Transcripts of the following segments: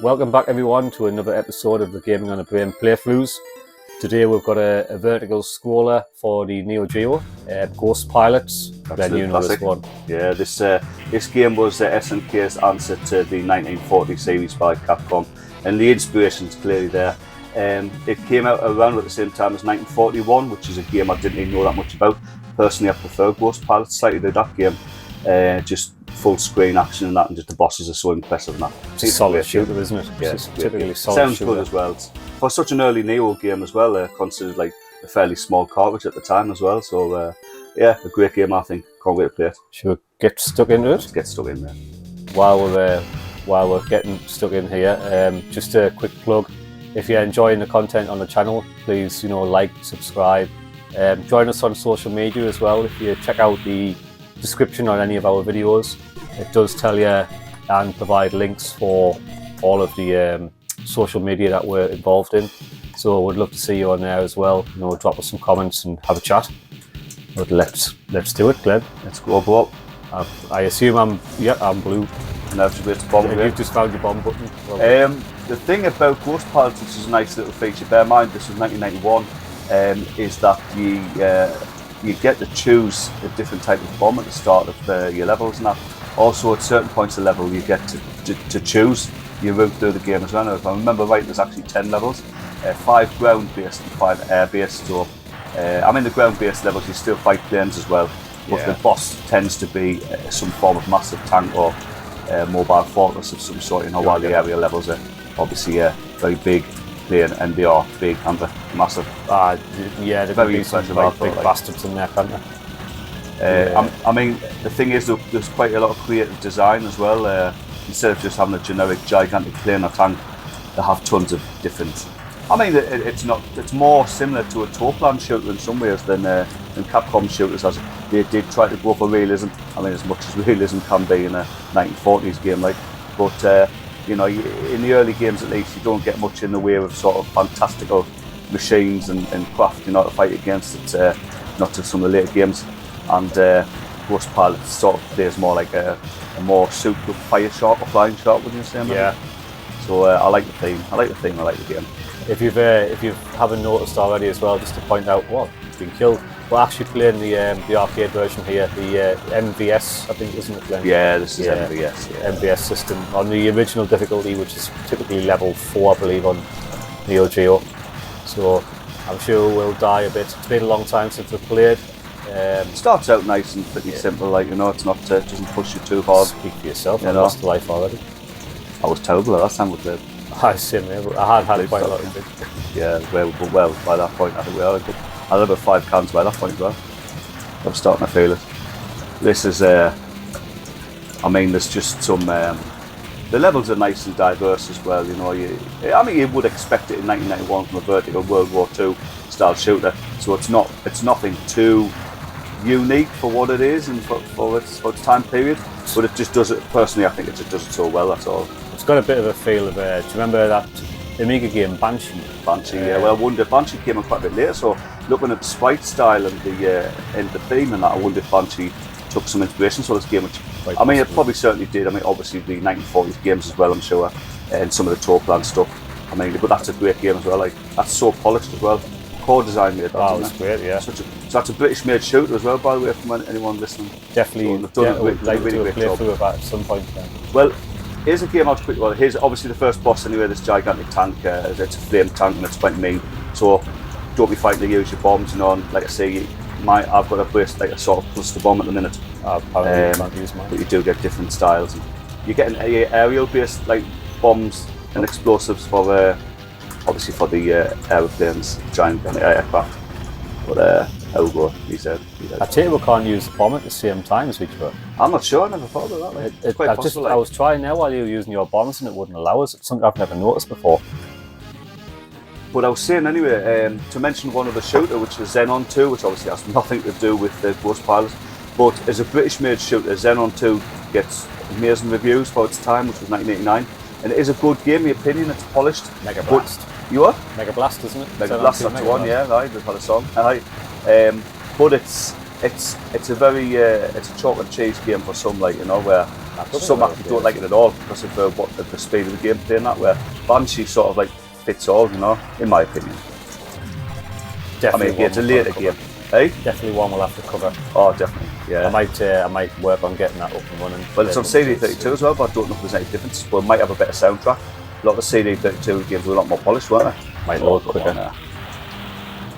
Welcome back everyone to another episode of the Gaming on a Brain playthroughs. Today we've got a vertical scroller for the Neo Geo, Ghost Pilots. Then you know this one. Yeah, this game was SNK's answer to the 1940 series by Capcom, and the inspiration's clearly there. It came out around at the same time as 1941, which is a game I didn't even know that much about. Personally, I prefer Ghost Pilots slightly to that game. Just full screen action and that, and just the bosses are so impressive and that. It's a solid shooter, isn't it? Yeah, it's typically solid sounds shooter. good as well. For such an early Neo game as well, considered like a fairly small cartridge at the time as well. So yeah, a great game, I think. Can't wait to play it. Should we get stuck into it? Let's get stuck in there. While we're getting stuck in here, just a quick plug. If you're enjoying the content on the channel, please like, subscribe, join us on social media as well. If you check out the description on any of our videos, it does tell you and provide links for all of the social media that we're involved in. So we'd love to see you on there as well. Drop us some comments and have a chat. But let's do it, Glenn. Let's go, Bob. I assume I'm blue. And I've just got bomb. You've just found your bomb button. The thing about Ghost Pilots, which is a nice little feature, bear in mind this was 1991, is that you get to choose a different type of bomb at the start of your levels and that. Also, at certain points of the level, you get to choose your route through the game as well. If I remember right, there's actually 10 levels, 5 ground-based and 5 air-based. So, the ground-based levels, you still fight planes as well, but the boss tends to be some form of massive tank or mobile fortress of some sort, while the area levels are obviously very big plane, and they are big and they're massive. Yeah, they're very impressive, big bastards in there, can't they? The thing is, there's quite a lot of creative design as well. Instead of just having a generic gigantic plane or tank, they have tons of different. It's more similar to a Toplan shooter in some ways than Capcom shooters, as they did try to go for realism. As much as realism can be in a 1940s game, but in the early games at least, you don't get much in the way of sort of fantastical machines and craft, to fight against. It's not to some of the later games. And Ghost Pilot sort of plays more like a more souped up fire shot or flying shot, wouldn't you say? Yeah. So I like the theme. I like the game. If you haven't noticed already as well, just to point out, it's been killed. We're actually playing the arcade version here, the MVS, I think, isn't it, Glenn? Yeah, this is MVS. Yeah. MVS system on the original difficulty, which is typically level 4, I believe, on Neo Geo. So I'm sure we'll die a bit. It's been a long time since we've played. It starts out nice and pretty simple, it's not doesn't push you too hard. Speak for yourself. I lost the life already. I was terrible last time we played. I had quite a lot of it. Yeah, well, by that point, I think we are good. I had about 5 cans by that point as well. I was starting to feel it. This is, there's just some. The levels are nice and diverse as well. You would expect it in 1991 from a vertical World War II style shooter. So it's nothing too unique for what it is and for its time period, but it just does it. Personally, I think it just does it so well. That's all. It's got a bit of a feel of. Do you remember that Amiga game Banshee? Yeah. Well, I wonder Banshee came in quite a bit later. So looking at the sprite style and the theme and that, I wonder if Banshee took some inspiration for this game. Which, it probably certainly did. Obviously the 1940s games as well, I'm sure, and some of the Toplan stuff. But that's a great game as well. That's so polished as well. Core design made that. Oh, it's great, yeah. So that's a British-made shooter as well, by the way, from anyone listening. Definitely, we'd like to do a playthrough of that at some point. Then. Well, here's a game I'll quick. Well, here's obviously the first boss anyway. This gigantic tank. It's a flame tank, and it's quite mean. So don't be fighting to use your bombs. Like I say, I've got a brace like a sort of cluster bomb at the minute. Apparently, can't use mine. But you do get different styles. You get an aerial-based airplanes and explosives for. Obviously for the aeroplanes, giant aircraft. But he said. I tell you, we can't use the bomb at the same time as each other. I'm not sure. I never thought of that. It's quite possible. I was trying now while you were using your bombs, and it wouldn't allow us. It's something I've never noticed before. But I was saying anyway, to mention one of the shooter, which is Xenon 2, which obviously has nothing to do with the Ghost Pilots, but as a British-made shooter, Xenon 2 gets amazing reviews for its time, which was 1989. And it is a good game, in my opinion. It's polished. Mega Blast. You are? Mega Blast, isn't it? Mega Blast, that's the one, yeah, right. We've had a song. But it's it's a very it's a chalk and cheese game for some, like, you know, where some actually don't like it at all because of the speed of the game playing that. Where Banshee sort of like fits all, you know, in my opinion. Definitely, I mean, it's a later game. Hey? Definitely one we'll have to cover. Oh, definitely. Yeah. I might work on getting that up and running. Well, it's on CD32 as well, but I don't know if there's any difference. But it might have a better soundtrack. A lot of the CD32 games were a lot more polished, weren't they? Might load quicker.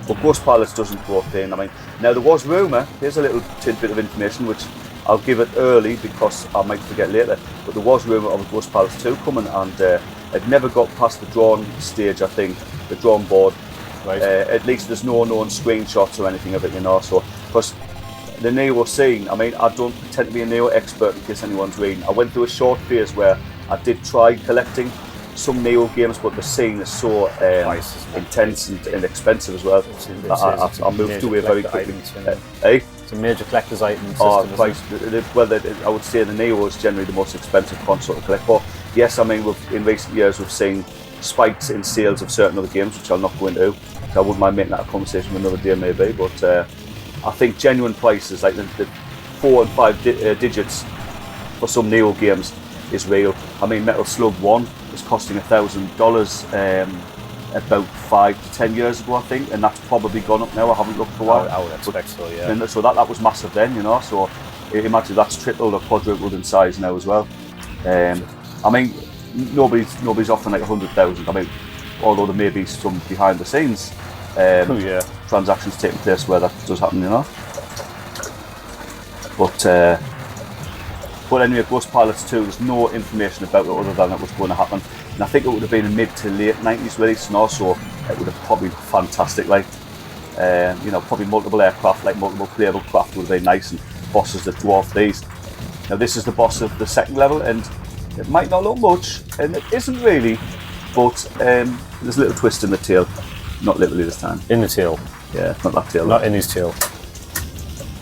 But Ghost Pilots doesn't grow thin. I mean, now there was rumour. Here's a little tidbit of information which I'll give it early because I might forget later. But there was rumour of a Ghost Pilots 2 coming, and it never got past the drawn stage. I think the drawn board. Right. At least there's no known screenshots or anything of it, you know. So, because the Neo scene, I mean, I don't pretend to be a Neo expert in case anyone's reading. I went through a short phase where I did try collecting some Neo games, but the scene is so intense and expensive as well. I moved through it very quickly. It's a major collector's item system. I would say the Neo is generally the most expensive console to collect. But yes, I mean, in recent years we've seen spikes in sales of certain other games, which I'll not go into. So I wouldn't mind making that a conversation with another day maybe, but I think genuine prices, like the 4 and 5 digits for some Neo games is real. I mean, Metal Slug 1 was costing $1,000 about 5 to 10 years ago, I think, and that's probably gone up now. I haven't looked for a while. I would expect so, yeah. And so that was massive then, you know, so imagine that's tripled or quadrupled in size now as well. I mean, nobody's offering like 100,000. I mean, although there may be some behind the scenes transactions taking place where that does happen, you know. But anyway, Ghost Pilots 2, there's no information about it other than it was going to happen. And I think it would have been a mid to late 90s release, and also it would have probably been fantastic, like, you know, probably multiple aircraft, like multiple playable craft would have been nice, and bosses that dwarf these. Now this is the boss of the second level, and it might not look much, and it isn't really, but there's a little twist in the tail. Not literally this time. In the tail? Yeah, not that tail. Not in his tail.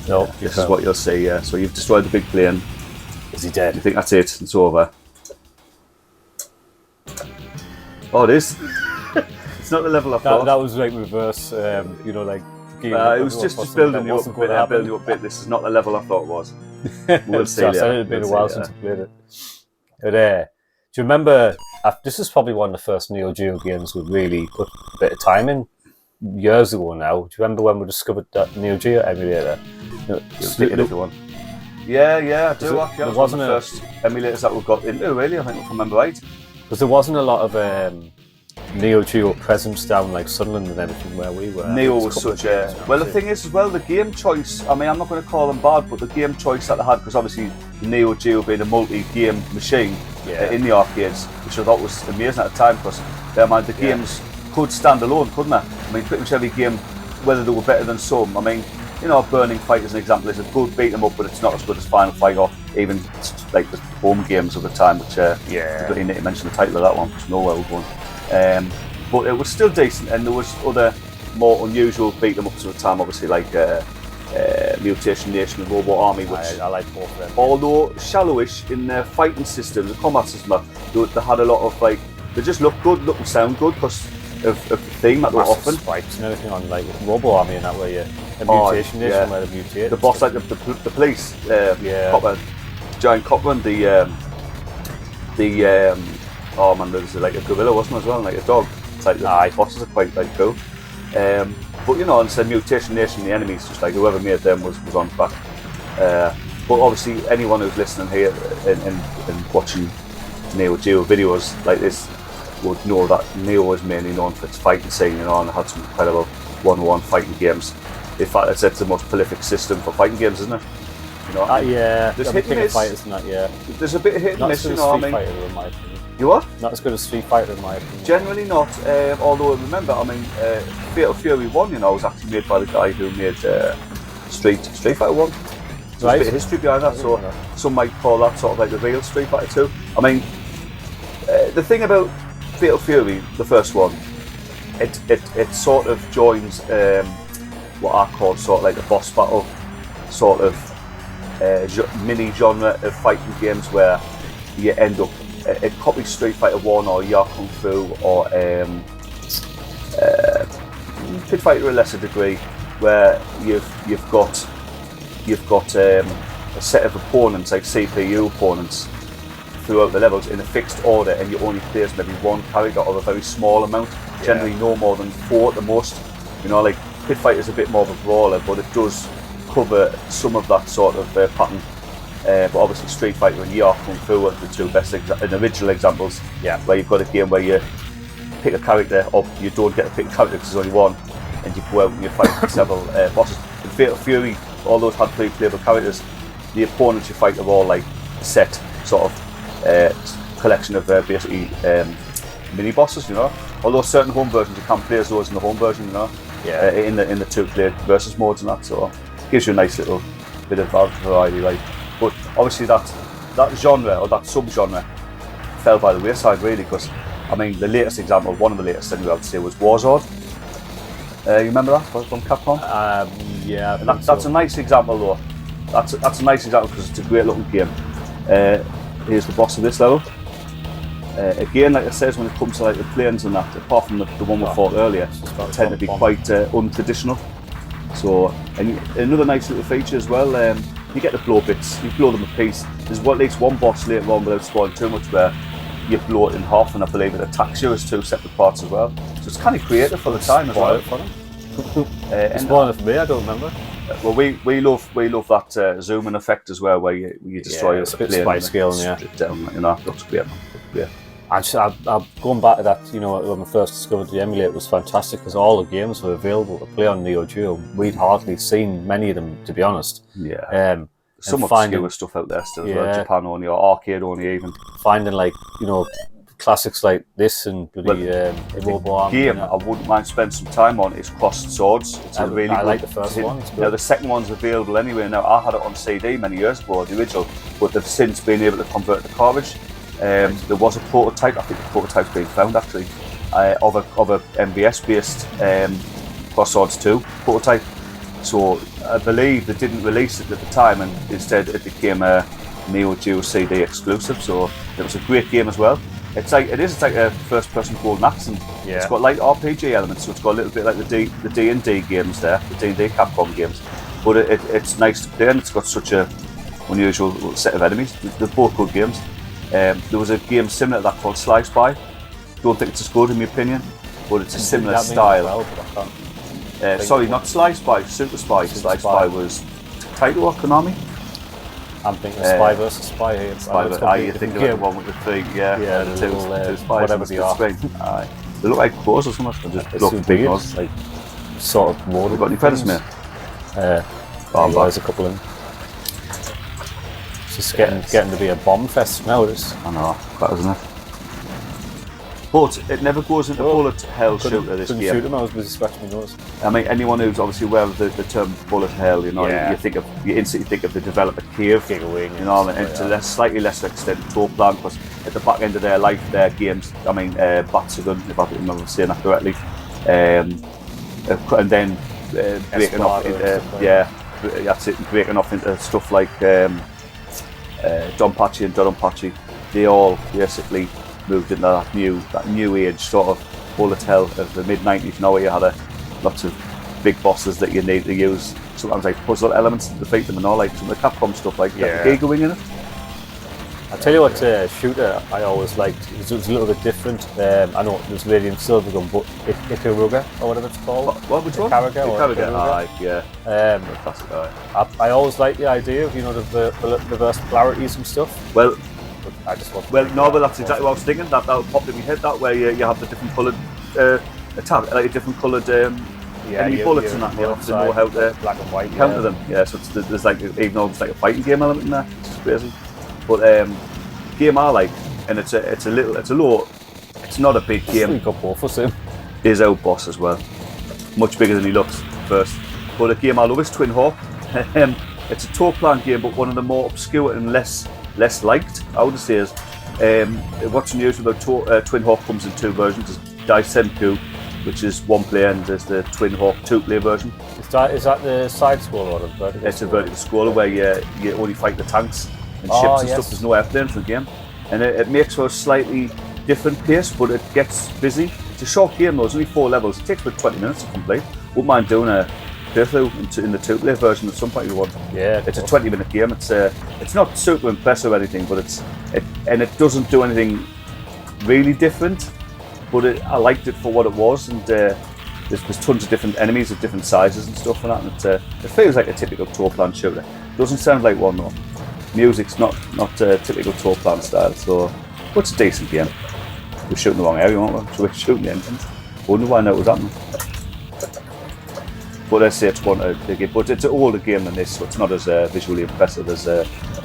No. This is what you'll see, yeah. So you've destroyed the big plane. Is he dead? You think that's it? It's over. Oh, it is. It's not the level I thought. That was like reverse, you know, like... it was just building you up, building you up a bit. This is not the level I thought it was. We'll see later. It had been a while since I played it. But, do you remember, this is probably one of the first Neo Geo games we really put a bit of time in, years ago now. Do you remember when we discovered that Neo Geo emulator? If you want. Yeah, I do. Actually, that was one of the first emulators that we got into, really, I think, if I remember right. Because there wasn't a lot of Neo Geo presence down like Sunderland and everything where we were. Neo was such a... Well, the thing is as well, the game choice, I mean, I'm not going to call them bad, but the game choice that they had, because obviously the Neo Geo being a multi-game machine in the arcades, which I thought was amazing at the time, because the games could stand alone, couldn't they? I mean, pretty much every game, whether they were better than some, I mean, you know, Burning Fight as an example is a good beat 'em up, but it's not as good as Final Fight or even like the home games of the time, which you need to mention the title of that one, which nowhere we're going. But it was still decent, and there was other more unusual beat 'em ups at the time, obviously like Mutation Nation and Robot Army, which I like both of them. Although shallowish in their fighting system, the combat system, they had a lot of like, they just look good, look and sound good because of the theme that they were often. Spikes and everything on like Robo Army and that way, the Mutation Nation where they mutate. The boss, like the police, copper, giant copper, and the oh man, there was like a gorilla, wasn't there, as well, like a dog. It's like the bosses are quite like cool. But you know, and said Mutation Nation, the enemies, just like whoever made them was on track. But obviously, anyone who's listening here and watching Neo Geo videos like this would know that Neo is mainly known for its fighting scene, you know, and had some incredible one-on-one fighting games. In fact, it's the most prolific system for fighting games, isn't it? You know, there's hit and miss. There's a bit of hit and miss, you know. Street Fighter, in my opinion. You what? Not as good as Street Fighter, in my opinion. Generally not. Although remember, I mean, Fatal Fury 1, you know, was actually made by the guy who made Street Fighter 1. There's a bit of history behind that, so some might call that sort of like the real Street Fighter 2. I mean, the thing about Fatal Fury, the first one, it sort of joins what I call sort of like the boss battle sort of mini genre of fighting games where you end up, it copies Street Fighter 1 or Ya Kung Fu or Pit Fighter to a lesser degree, where you've got you've got a set of opponents, like CPU opponents, throughout the levels in a fixed order, and you only play as maybe one character of a very small amount, generally no more than 4 at the most. You know, like Pit Fighter's a bit more of a brawler, but it does cover some of that sort of pattern. But obviously Street Fighter and Kung Fu are the two best original examples, where you've got a game where you pick a character up, you don't get to pick a character because there's only one, and you go out and you fight several bosses. In Fatal Fury, all those had pre-playable characters, the opponents you fight are all like set sort of collection of basically mini bosses, you know. Although certain home versions you can play as those in the home version, you know. In the 2-player versus modes and that, so it gives you a nice little bit of variety, like. But obviously that genre or that sub-genre fell by the wayside really, because I mean the latest example, one of the latest anyway I would say, was Warzone. You remember that from Capcom? Yeah. That's a nice example though. That's a nice example because it's a great looking game. Here's the boss of this level. Again, like I said, when it comes to like the planes and that, apart from the one we fought earlier, tend to be quite untraditional. So, and another nice little feature as well, you get the blow bits, you blow them a piece. There's at least one boss later on, without spoiling too much, where you blow it in half, and I believe it attacks you as 2 separate parts as well. So it's kind of creative for the time as well. It's spoiling for me, I don't remember. Well, we love that zooming effect as well, where you destroy a bit spice scale, down, you know, looks great. Yeah. I'm going back to that, you know, when we first discovered the emulator, it was fantastic because all the games were available to play on Neo Geo. We'd hardly seen many of them, to be honest. Yeah. Some obscure stuff out there still, as well, Japan only or arcade only even. Finding like, you know, classics like this and the game I wouldn't mind spending some time on is Crossed Swords. It's a really I like the first one. Now the second one's available anyway. Now I had it on CD many years ago, the original, but they've since been able to convert it to cartridge. There was a prototype, I think the prototype's been found actually, of a MVS based Crossed Swords 2 prototype. So I believe they didn't release it at the time, and instead it became a Neo Geo CD exclusive. So it was a great game as well. It's like a first-person golden axe, and it's got like RPG elements. So it's got a little bit like the D&D games there, the D&D Capcom games. But it's nice to play, and it's got such a unusual set of enemies. They're both good games. There was a game similar to that called Sly Spy. Don't think it's as good in my opinion, but it's a similar style. Sorry, not Sly Spy, Super Spy. Sly Spy was Taito or Konami? I'm thinking Spy versus Spy here. You think of the one with the 3, the two spies whatever they are. They look like crows or something. Just look big ones. Like sort of more. Have you got any feathers, mate? There's a couple in. It's just getting to be a bomb fest now. I know, that isn't it? But it never goes into bullet hell shooter, this game. Shoot him, I was busy scratching my nose. I mean, anyone who's obviously aware of the term bullet hell, you know, you instantly think of the developer Cave, Giggling, you know, and to slightly less extent Toplan, because at the back end of their life, their games, I mean, Batsugun, if I remember saying that correctly, and then breaking off into, that's it, breaking off into stuff like Donpachi and Donpachi. They all basically moved into that new age sort of bullet hell of the mid-90s now, where you had lots of big bosses that you need to use sometimes like puzzle elements to defeat them, and all like some of the Capcom stuff, like the Giga Wing in it. I'll tell you what shooter I always liked. It was a little bit different. I know there's Radiant Silvergun, but Ikaruga or whatever it's called. Which one? Ikaruga. Classic. I always liked the idea of, you know, the reverse polarities and stuff. Well, I just wasn't. Well, no, but that's exactly what I was thinking. That popped in my head. That way you have the different coloured like a different coloured enemy bullets and that. You have to know how to black and white counter them. Yeah, so there's like, even though it's like a fighting game element in there, which is crazy. But game I like, and it's not a big game. We got both of them. Is our boss as well, much bigger than he looks first. But a game I love is Twin Hawk. It's a toe-plan game, but one of the more obscure and less liked, I would say. Is what's unusual about Twin Hawk comes in 2 versions. There's Daisenku, which is 1 player, and there's the Twin Hawk 2-player version. Is that the side scroller or the vertical? It's a vertical scroller where you only fight the tanks and ships and stuff. There's no airplanes in the game, and it makes for a slightly different pace, but it gets busy. It's a short game though. It's only 4 levels. It takes about 20 minutes to complete. Wouldn't mind doing a playthrough in the 2-player version at some point you want. Yeah, It's a 20-minute game. It's not super impressive or anything, but it doesn't do anything really different. But I liked it for what it was, and there's tons of different enemies of different sizes and stuff like that. And it feels like a typical tour plan shooter. Doesn't sound like one though. Music's not typical tour plan style, so but it's a decent game. We're shooting the wrong area, aren't we? So we're shooting the entrance. Wonder why I know what was happening. But let's say it's one of the game, but it's an older game than this, so it's not as visually impressive as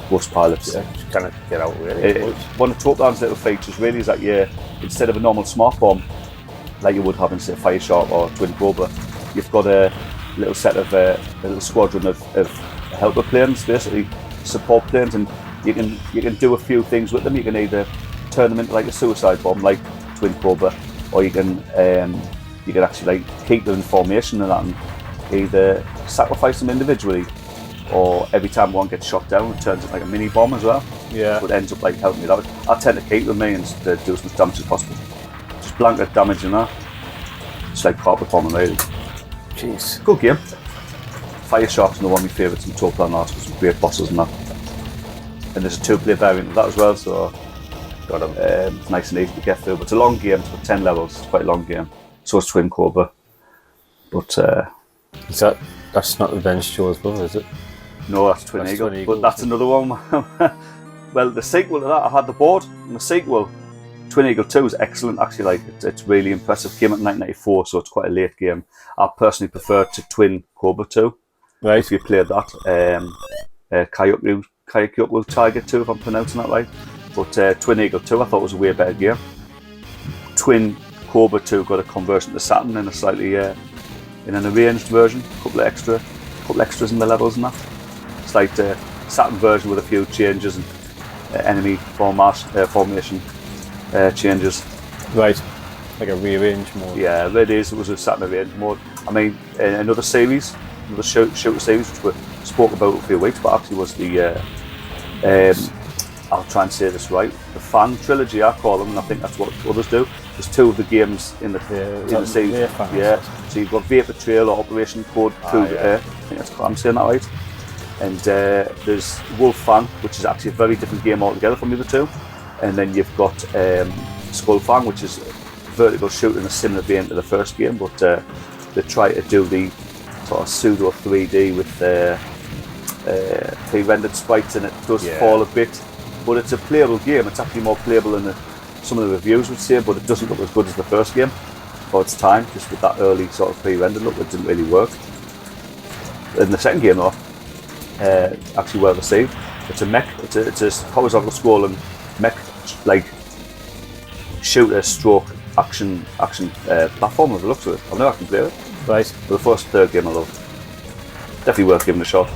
Ghost Pilots. Yeah, just kind of get out really. One of Tour Plan's little features really is that instead of a normal smart bomb, like you would have in say Fire Shark or Twin Cobra, you've got a little set of a little squadron of helper planes, basically support planes, and you can do a few things with them. You can either turn them into like a suicide bomb, like Twin Cobra, or you can actually like keep them in formation and that, and either sacrifice them individually, or every time one gets shot down, it turns into like a mini bomb as well. Yeah. But it ends up like helping me that way. I tend to keep them and do as much damage as possible. Just blanket damage in that. It's like carpet bombing really. Jeez. Good game. Fire Shark's one of my favourites in Tour Plan Arts with some great bosses and that. And there's a 2-player variant of that as well, so it's nice and easy to get through. But it's a long game, it's got 10 levels, it's quite a long game. So it's Twin Cobra. But that's not Revenge Joe's brother, is it? No, that's Twin Eagle. But that's another one. Well, the sequel to that, I had the board, and the sequel, Twin Eagle 2, is excellent. Actually, like it's really impressive. Came out in 1994, so it's quite a late game. I personally prefer to Twin Cobra 2. Right. If you played that, Kayakyoku Tiger 2, if I'm pronouncing that right. But Twin Eagle 2, I thought was a way better game. Twin Cobra 2 got a conversion to Saturn in a slightly in an arranged version, a couple extras in the levels and that. It's like the Saturn version with a few changes and enemy formation changes. Right, like a rearrange mode. Yeah, it is. It was a Saturn arranged mode. I mean, another series, another shooter series, which we spoke about a few weeks, but actually was the I'll try and say this right. The Fan trilogy, I call them, and I think that's what others do. There's 2 of the games in the series. Yeah. So you've got Vapor Trail or Operation Code Coup d'Air. I think that's I'm saying that right. And there's Wolf Fang, which is actually a very different game altogether from the other 2. And then you've got Skull Fang, which is a vertical shooter in a similar vein to the first game, but they try to do the sort of pseudo 3D with pre-rendered sprites, and it does fall a bit. But it's a playable game. It's actually more playable than some of the reviews would say, but it doesn't look as good as the first game for its time, just with that early sort of pre-rendered look. It didn't really work. In the second game though, actually well received. It's a mech, it's a horizontal scrolling mech, like shooter stroke action platform with the looks of it. I've never actually played it. Right. But the first third game I love. Definitely worth giving a shot.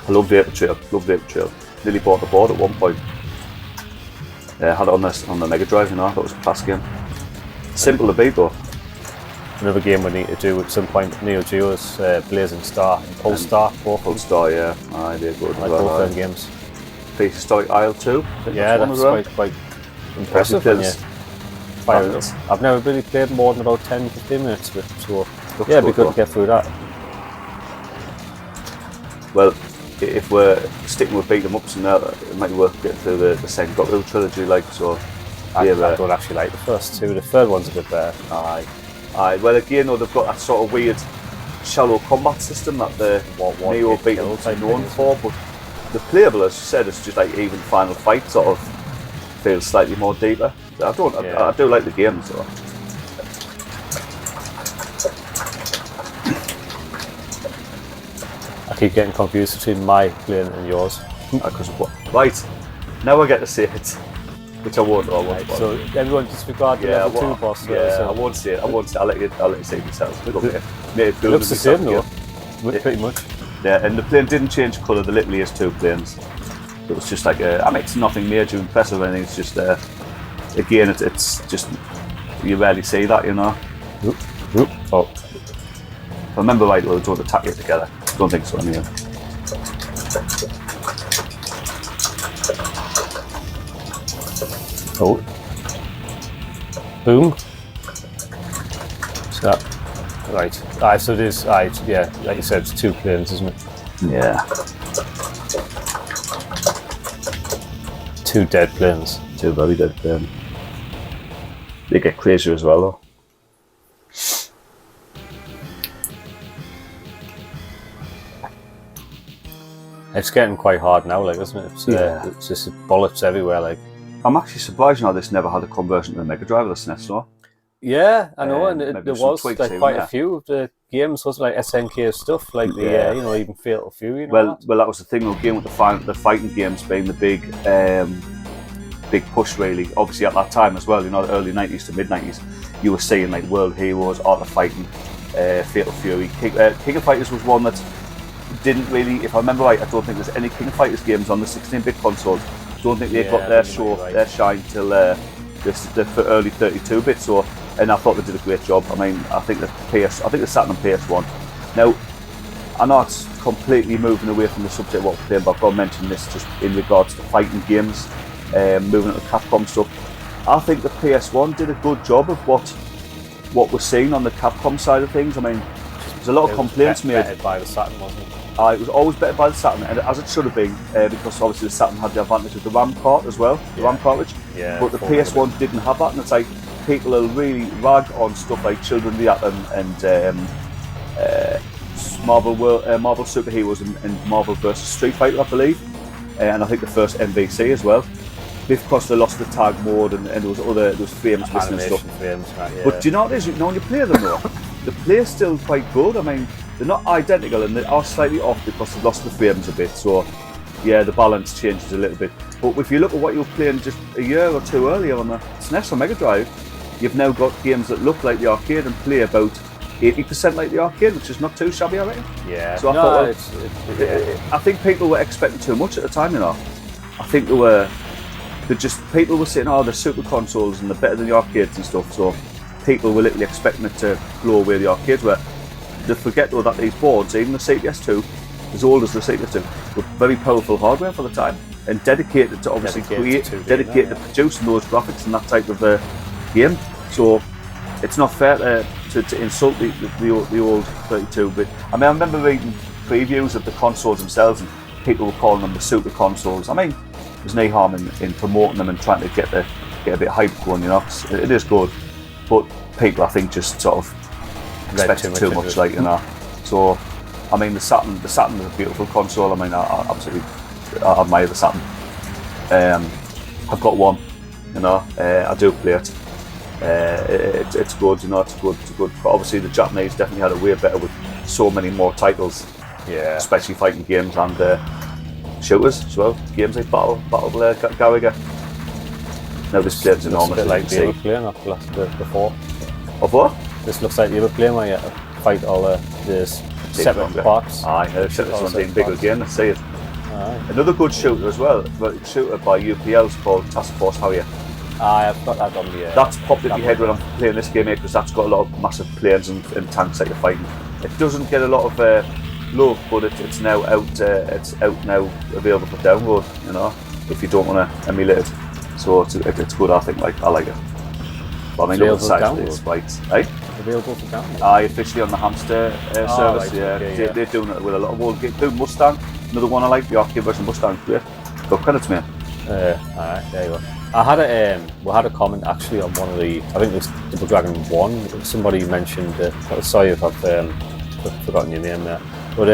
I love Vapor Trail. Nearly bought the board at one point. Had it on the Mega Drive, I thought it was a class game. Simple to beat though. Another game we need to do at some point, Neo Geo's Blazing Star and Pulse Star. Pulse Star, yeah. They're good. I like both them games. Prehistoric Isle 2. Yeah, that's quite impressive. I've never really played more than about 10-15 minutes of it, so yeah, it'd be good to get through that. Well, if we're sticking with beat 'em ups and that, it might be worth getting through the second Goku trilogy, like so. I don't actually like the first 2. The third one's a bit better. Aye. Well, again, though, they've got that sort of weird shallow combat system that the Neo beat 'em ups are known for, but the playable, as you said, is just like even Final Fight sort of feels slightly more deeper. I do like the game, so. I keep getting confused between my playing and yours. Because of what? Right, now I get to say it, which I won't. Right, so everyone disregard the level 2 boss. I won't say it. I'll let you say it yourself. It looks the same though, pretty much. Yeah, and the plane didn't change colour. The literally is 2 planes. So it was just like I mean, it's nothing major impressive or anything. It's just again, it's just you rarely see that, Oh. If I remember right, they don't attack you together. Don't think so, anyway. Oh. Boom. What's that? Right. Aye, so it is. Aye, yeah, like you said, it's 2 planes, isn't it? Yeah. 2 dead planes. 2 very dead planes. They get crazier as well, though. It's getting quite hard now, like, isn't it? It's just bullets everywhere, like. I'm actually surprised now this never had a conversion to the Mega Drive or the SNES, no? Yeah, I know, and there was tweaks like even, quite a few of the games, wasn't like SNK stuff, like the you know, even Fatal Fury. Well, that was the thing again with the fighting games being the big push, really. Obviously, at that time as well, you know, the early 90s to mid 90s, you were seeing like World Heroes, Art of Fighting, Fatal Fury. King of Fighters was one that didn't really, if I remember right, I don't think there's any King of Fighters games on the 16-bit consoles. I don't think they got their shine till the early 32-bit. So, and I thought they did a great job. I mean, I think the Saturn and PS1. Now, I know it's completely moving away from the subject what we're playing, but I've got to mention this just in regards to fighting games, moving into Capcom stuff. I think the PS1 did a good job of what we're seeing on the Capcom side of things. I mean, there's a lot of complaints made. Bettered by the Saturn, wasn't it? It was always better by the Saturn, and as it should have been, because obviously the Saturn had the advantage of the RAM cart as well, the RAM cartridge. Yeah, but the PS1 didn't have that, and it's like people will really rag on stuff like Children of the Atom and Marvel Superheroes and Marvel vs Street Fighter, I believe, and I think the first MVC as well. Because they lost the tag mode and there was frames missing and stuff. Frames, right, yeah. But do you know what it is? You know, when you play them though, the play's still quite good. I mean, they're not identical and they are slightly off because they've lost the frames a bit. So, yeah, the balance changes a little bit. But if you look at what you were playing just a year or two earlier on the SNES or Mega Drive, you've now got games that look like the arcade and play about 80% like the arcade, which is not too shabby, I reckon. Yeah. So I think people were expecting too much at the time, you know. I think people were saying, oh, they're super consoles and they're better than the arcades and stuff. So people were literally expecting it to blow away the arcades. Where they forget though that these boards, even the CPS2, as old as the CPS2, were very powerful hardware for the time and dedicated to obviously dedicated to producing those graphics and that type of game. So it's not fair to insult the old 32-bit. I mean, I remember reading previews of the consoles themselves and people were calling them the super consoles. I mean, there's no harm in promoting them and trying to get a bit of hype going, you know. It is good, but people I think just sort of expect too much, like, you know. So, I mean, the Saturn is a beautiful console. I mean, I absolutely admire the Saturn. I've got one, you know. I do play it. It's good, you know. It's good. But obviously, the Japanese definitely had it way better with so many more titles. Yeah. Especially fighting games and shooters as well. Games like Battle Garaga. Now this plane's enormous. Looks like the other plane before. Of what? This looks like the other plane where you fight all the separate parts. Aye, this one's being big again, let's see it. Aye. Another good shooter as well, a shooter by UPL is called Task Force Harrier. Aye, I've got that on the... that's popped in my head when I'm playing this game here because that's got a lot of massive planes and tanks that you're fighting. It doesn't get a lot of love, but it's now out. It's out now, available for download. You know, if you don't want to emulate it, so it's good. I think I like it. But I mean, the size is right. Available for download. Aye, officially on the Hamster service. Right, yeah, okay, they're doing it with a lot of old games. Mustang, another one I like. The arcade version of Mustang, great. Got credits, man. Alright, there you go. We had a comment actually on one of the, I think it was Double Dragon 1. Somebody mentioned, sorry if I've forgotten your name there, but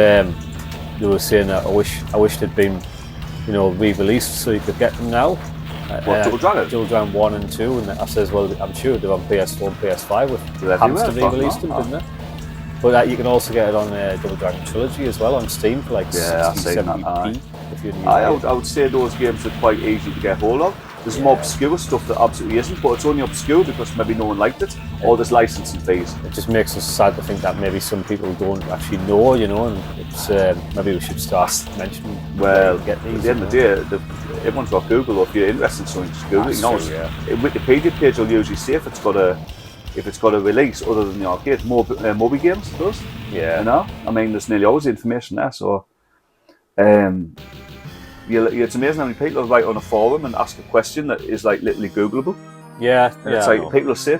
they were saying that I wish they'd been, you know, re-released so you could get them now. What, Double Dragon? Double Dragon 1 and 2, and I says, well, I'm sure they're on PS4 and PS5 with Hamster re-released them, didn't they? But you can also get it on Double Dragon Trilogy as well on Steam for like 60, 70p. If you I would say those games are quite easy to get hold of. There's more obscure stuff that absolutely isn't, but it's only obscure because maybe no one liked it, or there's licensing fees. It just makes us sad to think that maybe some people don't actually know, you know, and it's maybe we should start mentioning. Well, get these, at the end of the day, everyone's got Google, or if you're interested in something, just Google it. You know, a Wikipedia page will usually say if it's got a release other than the arcade, Moby Games does. Yeah. You know, I mean, there's nearly always information there, so. It's amazing how many people write on a forum and ask a question that is like literally Googleable. Yeah, and it's like people will say,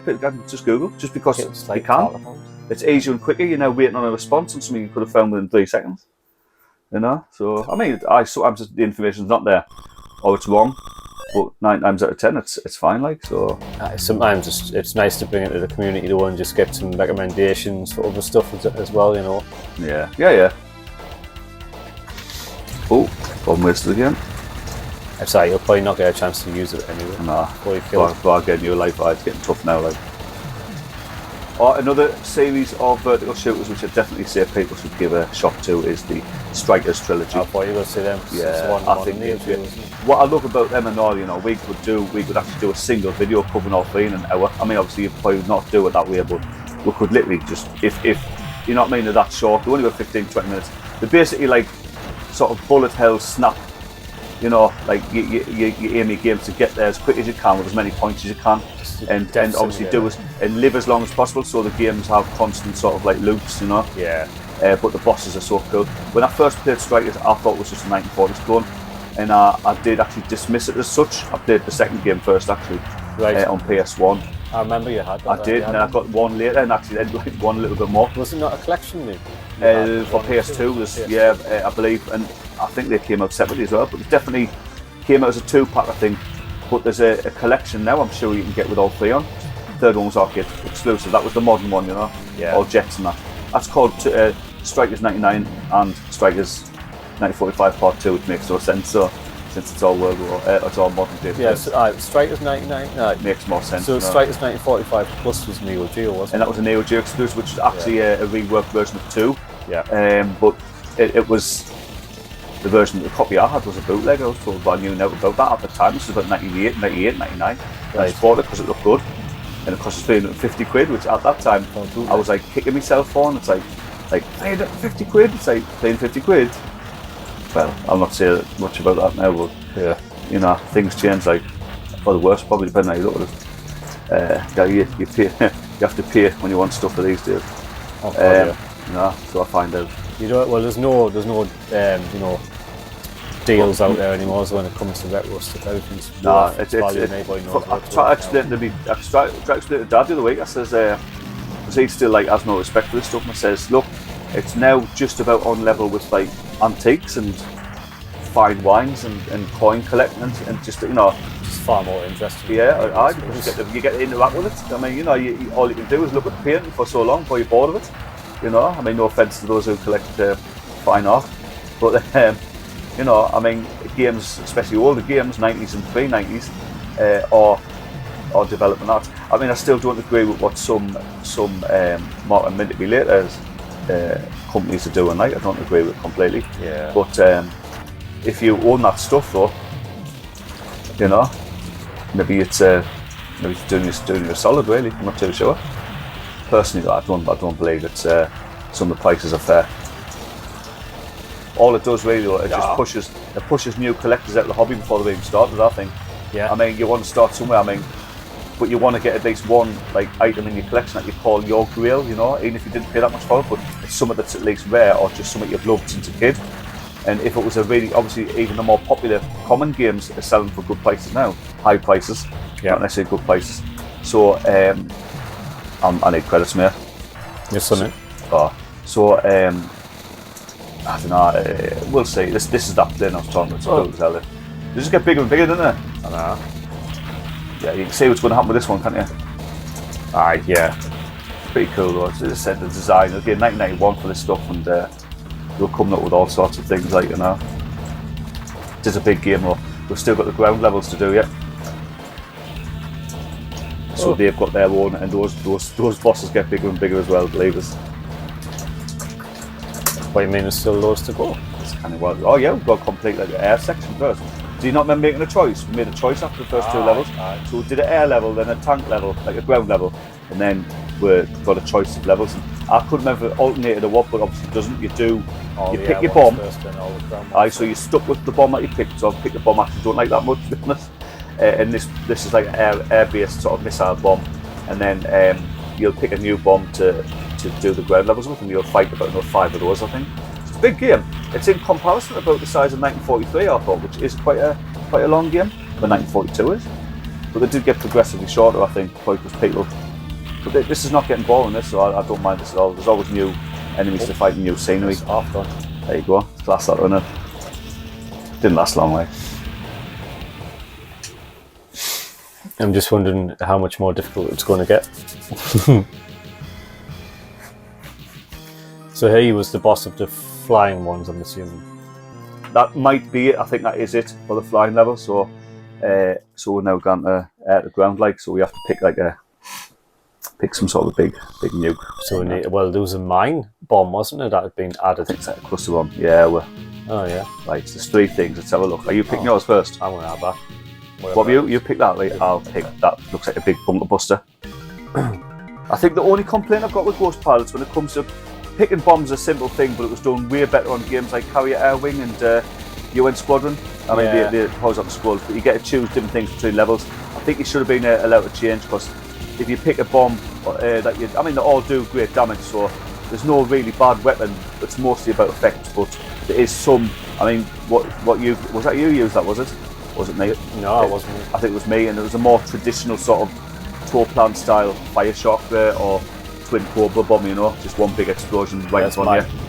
just Google, just because they can. it's easier and quicker. You're now waiting on a response on something you could have found within 3 seconds. You know, so I mean, sometimes the information's not there, or it's wrong. But 9 times out of 10, it's fine. Like so. Sometimes it's nice to bring it to the community though and just get some recommendations for other stuff as well. You know. Yeah. Oh, bomb wasted again. I'm sorry, you'll probably not get a chance to use it anyway. Nah, but getting your life, it's getting tough now. Like. Or another series of vertical shooters which I definitely say people should give a shot to is the Strikers trilogy. I thought you were going to say them. Yeah, I think what I love about them and all, you know, we could actually do a single video covering all 3 in an hour. I mean, obviously you'd probably not do it that way, but we could literally just, if you know what I mean, they're that short, they're only about 15-20 minutes. They're basically like sort of bullet hell snap. You know, like you aim your games to get there as quick as you can with as many points as you can, and obviously live as long as possible. So the games have constant sort of like loops, you know. Yeah. But the bosses are so cool. When I first played Strikers, I thought it was just a 1940s clone, and I did actually dismiss it as such. I played the second game first actually, on PS1. I remember you had that. I did, and then I got one later, and actually then like one a little bit more. Was it not a collection then? For PS2 was I believe, and I think they came out separately as well, but it definitely came out as a 2-pack, I think. But there's a collection now, I'm sure you can get with all 3 on. Third one was arcade exclusive, that was the modern one, you know, all jets and that. That's called Strikers 99 and Strikers 1945 Part 2, which makes no sense, so since it's all World War, it's all modern day. Yeah, so, Strikers 99, it makes more sense. So Strikers 1945 Plus was Neo Geo, wasn't it? And that was a Neo Geo exclusive, which is actually a reworked version of 2. Yeah. But it was the version, the copy I had was a bootleg. I was told, but I knew never about that at the time. This was about 98, 99. I just bought it because it looked good, and it cost us 350 quid, which at that time I was like kicking myself for. And it's like 350 quid. It's like paying 50 quid. Well, I'll not say much about that now, but you know, things change like for the worse, probably depending on how you look at it. You pay, you have to pay when you want stuff for these days. You know, so I find out. You know, well, there's no you know, deals out there anymore. So when it comes to retro stuff, everything's I tried to explain to Dad the other week. I says, because he still like has no respect for this stuff, and I says, look, it's now just about on level with like antiques and fine wines and coin collecting and just, you know, it's far more interesting. Yeah, because you get to interact with it. I mean, you know, all you can do is look at the painting for so long before you're bored of it. You know, I mean, no offence to those who collect fine art, but you know, I mean, games, especially older games, 90s and pre-90s, are developing art. I mean, I still don't agree with what some Martin Minty Later's companies are doing. Like, I don't agree with it completely. Yeah. But if you own that stuff, though, you know, maybe it's doing you a solid. Really, I'm not too sure. Personally, I don't believe that some of the prices are fair. All it does really, though, just pushes new collectors out of the hobby before they've even started, I think. Yeah. I mean, you want to start somewhere. I mean, but you want to get at least one like item in your collection that you call your grail. You know, even if you didn't pay that much for it, but it's something that's at least rare or just something you've loved since a kid. And if it was a really, obviously, even the more popular common games are selling for good prices now, high prices, not necessarily good prices. So I need credits, mate. Yes, something. I don't know. We'll see. This is that plane I was talking about. They just get bigger and bigger, don't they? I know. Yeah, you can see what's going to happen with this one, can't you? Aye, yeah. Pretty cool though. As I said, the design. Again, 1991 for this stuff, and we're coming up with all sorts of things, like, you know. It is a big game though. We've still got the ground levels to do yet. So they've got their own, and those bosses get bigger and bigger as well, believe us. What do you mean there's still loads to go? It's kind of well. Oh yeah, we've got to complete like the air section first. Do you not remember making a choice? We made a choice after the first 2 levels. So we did an air level, then a tank level, like a ground level, and then we got a choice of levels. And I couldn't remember if it alternated or what, but obviously it doesn't. You pick your bomb. So you're stuck with the bomb that you picked. So I've picked the bomb I actually don't like that much, to be honest. And this is like an air-based sort of missile bomb, and then you'll pick a new bomb to do the ground levels with, and you'll fight about another 5 of those, I think. It's a big game. It's in comparison about the size of 1943, I thought, which is quite a long game, but 1942 is. But they did get progressively shorter, I think, probably because people But this is not getting boring, this, so I don't mind this at all. There's always new enemies to fight and new scenery. Half done. There you go. Class that, isn't it? Didn't last long, like. I'm just wondering how much more difficult it's going to get. So he was the boss of the flying ones, I'm assuming. That might be it. I think that is it for the flying level. So, we're now going to the ground, like. So we have to pick some sort of big nuke. So we need. Well, there was a mine bomb, wasn't it? That had been added. I think it's like a cluster bomb. Yeah. Oh yeah. Right. So there's 3 things. Let's have a look. Are you picking yours first? I'm gonna have that. What have you? You pick that. Right? I'll pick that. Looks like a big bunker buster. I think the only complaint I've got with Ghost Pilots when it comes to picking bombs is a simple thing, but it was done way better on games like Carrier Air Wing and UN Squadron. I mean, the horizontal scrolls, but you get to choose different things between levels. I think it should have been allowed to change, because if you pick a bomb they all do great damage, so there's no really bad weapon. It's mostly about effect, but there is some. I mean, what you was that? You used that, was it? Was it me? No, it wasn't me. I think it was me, and it was a more traditional sort of tow plant style fire shock or twin cobra bomb, you know, just one big explosion right in front of you.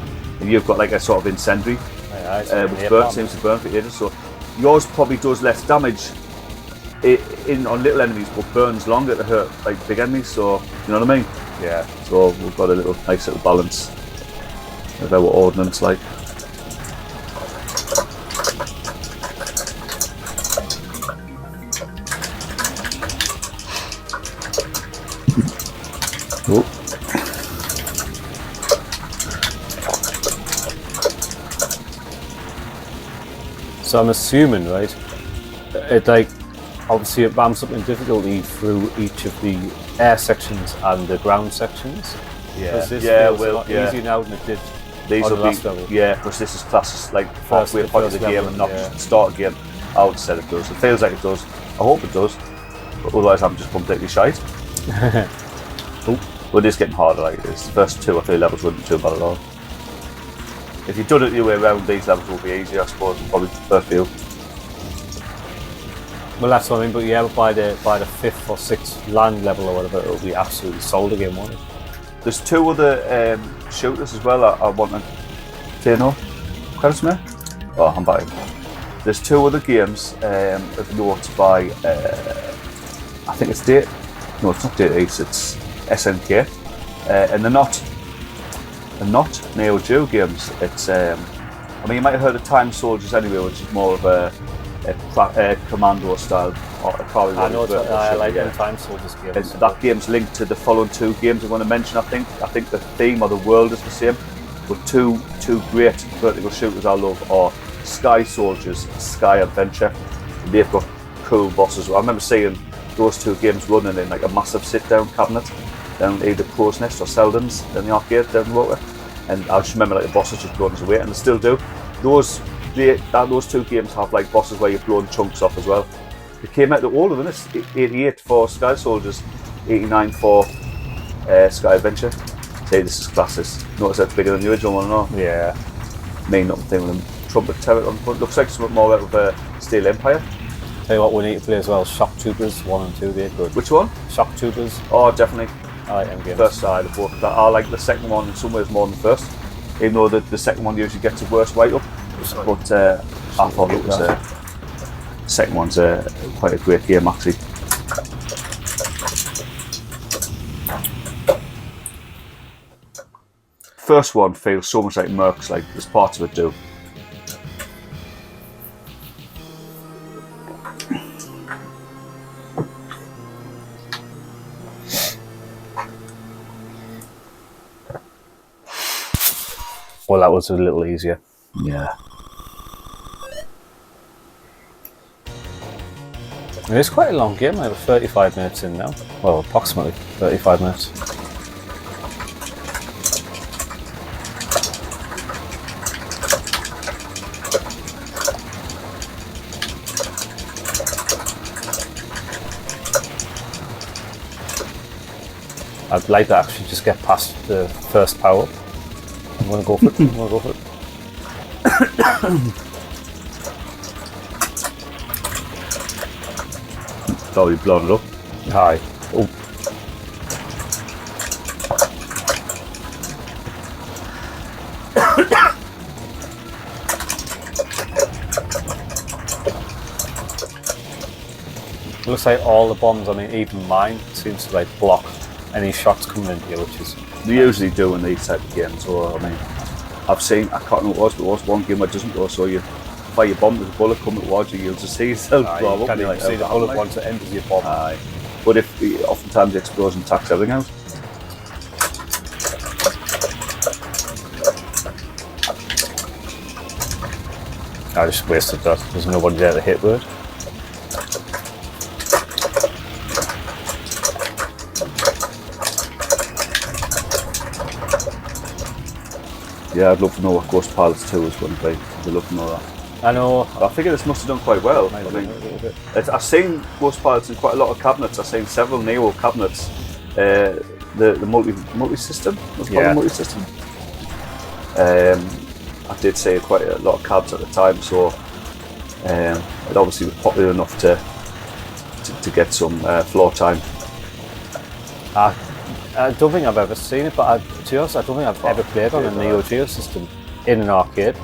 And you've got like a sort of incendiary, which seems to burn for ages. So yours probably does less damage on little enemies, but burns longer to hurt like big enemies. So you know what I mean? Yeah. So we've got a nice little balance of our ordnance, like. Oh. So I'm assuming, right, it like obviously it ramps up in difficulty through each of the air sections and the ground sections. Yeah, this feels a lot easier now than it did These on the will last be, level. yeah, because this is classed as like halfway point of the game and not just the start of the game. I would say it does. It feels like it does. I hope it does. But otherwise I'm just completely shite. But it is getting harder, like this. The first 2 or 3 levels wouldn't be too bad at all. If you've done it your way around, these levels will be easier, I suppose, probably the first few. Well, that's what I mean. But yeah, by the 5th or 6th land level or whatever, it'll be absolutely solid again, won't it? There's 2 other shooters as well I want to say no. Credits me? Oh, I'm back. There's 2 other games of note by, I think it's no, it's not Data East, it's SNK. And they're not Neo Geo games. It's, I mean, you might have heard of Time Soldiers anyway, which is more of a commando style. I know, I like them Time Soldiers games. That game's linked to the following 2 games I want to mention, I think. I think the theme or the world is the same. But two great vertical shooters I love are Sky Soldiers, Sky Adventure. They've got cool bosses. I remember seeing those 2 games running in like a massive sit-down cabinet down either Crow's Nest or Selden's in the arcade down the water. And I just remember like the bosses just blowing us away, and they still do. Those 2 games have like bosses where you're blowing chunks off as well. They came out, they're older than this, 88 for Sky Soldiers, 89 for Sky Adventure. See, this is classes. Notice that's bigger than the original one, no? Yeah. Mean nothing thing with them trumpet turret on the front. Looks like something more out of Steel Empire. Tell you what, we need to play as well. Shock Troopers 1 and 2, they're good. Which one? Shock Troopers. Oh, definitely. I like them games. First side of both. I like the second one in some ways more than the first, even though the second one usually gets a worse write up. But I thought it was the second one's quite a great game actually. First one feels so much like Mercs, like there's parts of it do. Well, that was a little easier. Yeah. It is quite a long game. I have 35 minutes in now. Well, approximately 35 minutes. I'd like to actually just get past the first power up. I'm going to go for it. I'm going to go for it. It's already blown it up. Hi. Oh. It looks like all the bombs, I mean, even mine seems to like block any shots coming into you, which is... They usually do in these type of games, so I mean, I've seen, I can't know what it was, but it was one game where it doesn't go, so you fire your bomb, there's a bullet coming towards you, you'll just see yourself blow up. You can't even see the bullet once it enters your bomb. Aye. But if oftentimes the explosion takes everything out. I just wasted that. There's nobody there to hit with it. Yeah, I'd love to know what Ghost Pilots 2 is going to be. I'd love to know that. I know. I figure this must have done quite well. I mean, I've seen Ghost Pilots in quite a lot of cabinets. I've seen several Neo cabinets. The multi-system? Yeah. Multi-system. I did say quite a lot of cabs at the time, so it obviously was popular enough to get some floor time. I don't think I've ever seen it, but to be honest, I don't think I've ever played on a Neo Geo system in an arcade.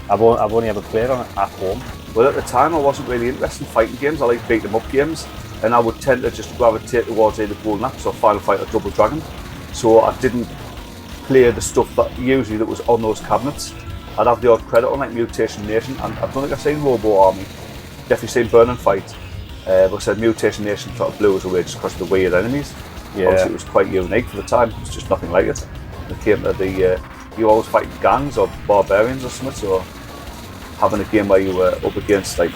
I've only ever played on it at home. Well, at the time I wasn't really interested in fighting games. I like beat 'em up games, and I would tend to just gravitate towards either Golden Axe or Final Fight or Double Dragon. So I didn't play the stuff that was on those cabinets. I'd have the odd credit on like Mutation Nation, and I don't think I've seen Robo Army. Definitely seen Burn and Fight. But I said Mutation Nation sort of blew us away just because of the weird enemies. Yeah. Obviously it was quite unique for the time. It was just nothing like it. It came to the you always fighting gangs or barbarians or something, so having a game where you were up against like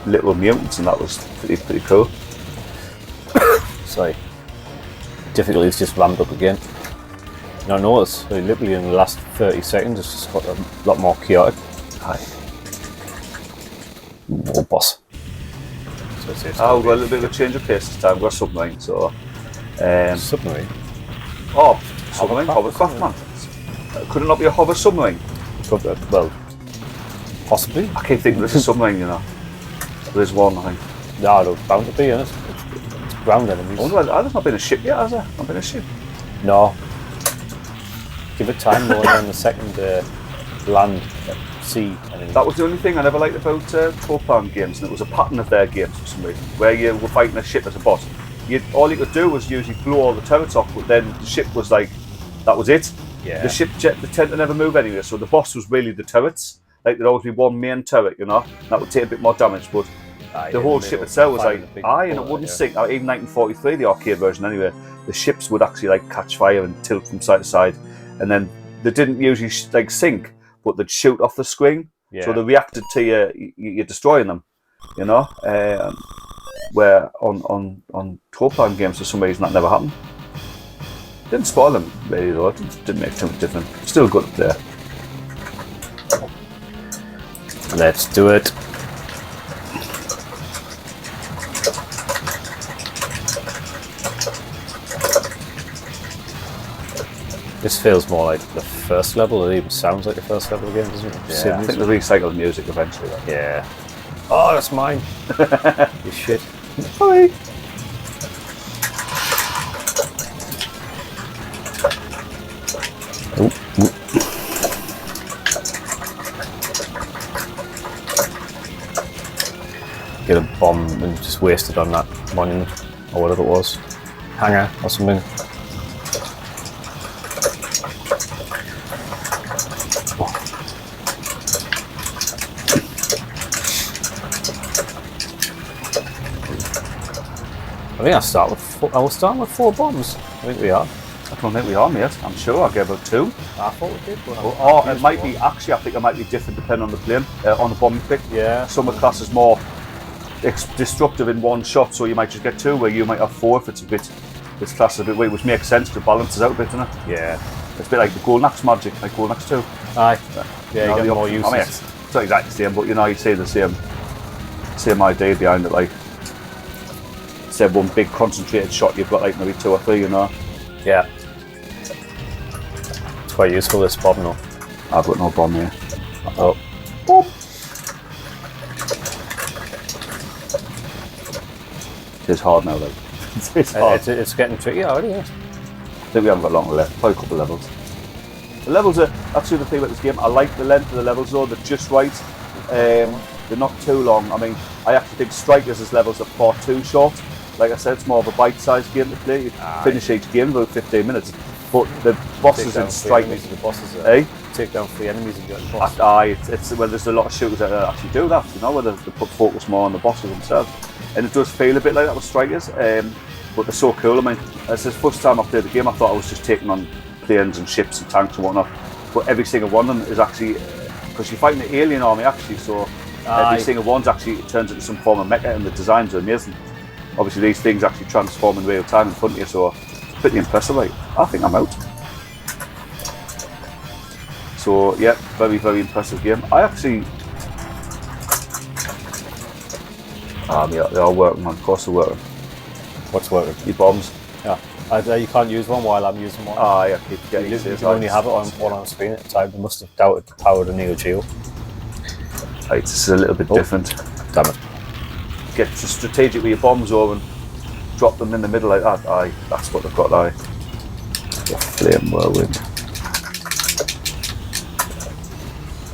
little mutants, and that was pretty cool. Sorry. Difficulty's just ramped up again. I notice, literally in the last 30 seconds, it's just got a lot more chaotic. Aye. Oh, boss. Oh, well, a little bit of a change of pace this time. We're submarine, so. Submarine? Oh, submarine, hovercraft, man. Could it not be a hover submarine? Well, possibly. I keep thinking there's a submarine, you know. There's one, I think. No, there's bound to be, isn't it? It's ground enemies. There's not been a ship yet, has there? Not been a ship. No. Give it time more than the second land, sea. That was the only thing I never liked about Copan games, and it was a pattern of their games for some reason, where you were fighting a ship as a boss. All you could do was usually blow all the turrets off, but then the ship was like, that was it. Yeah. The ship they tend to never move anywhere, so the boss was really the turrets. Like there'd always be one main turret, you know, that would take a bit more damage, but the whole ship itself was like, and it wouldn't sink. Even 1943, the arcade version anyway, the ships would actually like catch fire and tilt from side to side, and then they didn't usually like sink, but they'd shoot off the screen, so they reacted to you destroying them, you know. Where on Copan games for some reason that never happened. Didn't spoil them really though. It didn't make too much difference. Still good to play. Let's do it. This feels more like the first level. It even sounds like the first level again, doesn't it? Yeah, I think they recycled music eventually. Though. Yeah. Oh, that's mine. You shit. Hi. Get a bomb and just waste it on that monument or whatever it was. Hangar or something. I think I was starting with 4 bombs. I think we are. I don't think we are, mate. I'm sure I gave out 2. I thought we did. Or it might be, actually I think it might be different depending on the plane, on the bomb you pick. Yeah. Some of the class is more destructive in one shot, so you might just get 2, where you might have 4 if it's a bit, this class is a bit weird, which makes sense to balance out a bit, doesn't it? Yeah. It's a bit like the Golden Axe magic, like Golden Axe 2. Aye. Yeah, you get more uses. I mean, it's not exactly the same, but you know, you see the same idea behind it, like, say one big concentrated shot, you've got like maybe 2 or 3, you know? Yeah. It's quite useful, this bomb, though. I've got no bomb here. Oh. Boop. It's hard now, like. It's hard. It's getting tricky already, yeah. I think we haven't got long left, probably a couple of levels. The levels are, that's the thing about this game, I like the length of the levels though, they're just right. They're not too long. I mean, I actually think Strikers' levels are far too short. Like I said, it's more of a bite-sized game to play. You finish each game in about 15 minutes. But the bosses in Strikers, the bosses take down 3 enemies and get the boss. Well, there's a lot of shooters that actually do that, you know, where they put focus more on the bosses themselves. And it does feel a bit like that with Strikers, but they're so cool. I mean, as the first time I played the game, I thought I was just taking on planes and ships and tanks and whatnot. But every single one of them is actually, because you're fighting the alien army actually, so every single one's actually turns into some form of mecha, and the designs are amazing. Obviously, these things actually transform in real time in front of you, so it's pretty impressive. Like, I think I'm out. So yeah, very, very impressive game. I actually, they are working, man. Of course they're working. What's working? Your bombs. Yeah. You can't use one while I'm using one. Yeah, keep getting you can only have it on one on screen at a time. They must have doubted the power of the Neo Geo. Right, this is a little bit different. Damn it. Get just strategic with your bombs over and drop them in the middle like that. That's what they've got. The flame whirlwind.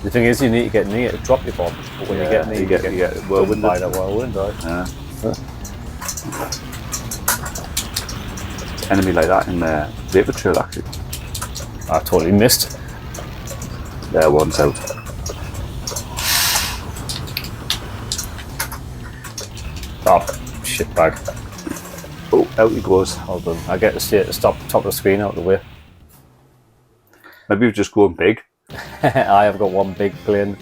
The thing is, you need to get near to drop your bombs, but when you get near, you get whirlwind. By that whirlwind, right? Yeah. Enemy like that in the vapor trail actually. I totally missed. There, one's out. Oh, shit bag. Oh, out he goes. Hold on. I get to stay at the top of the screen out of the way. Maybe you've just gone big. I have got one big plane.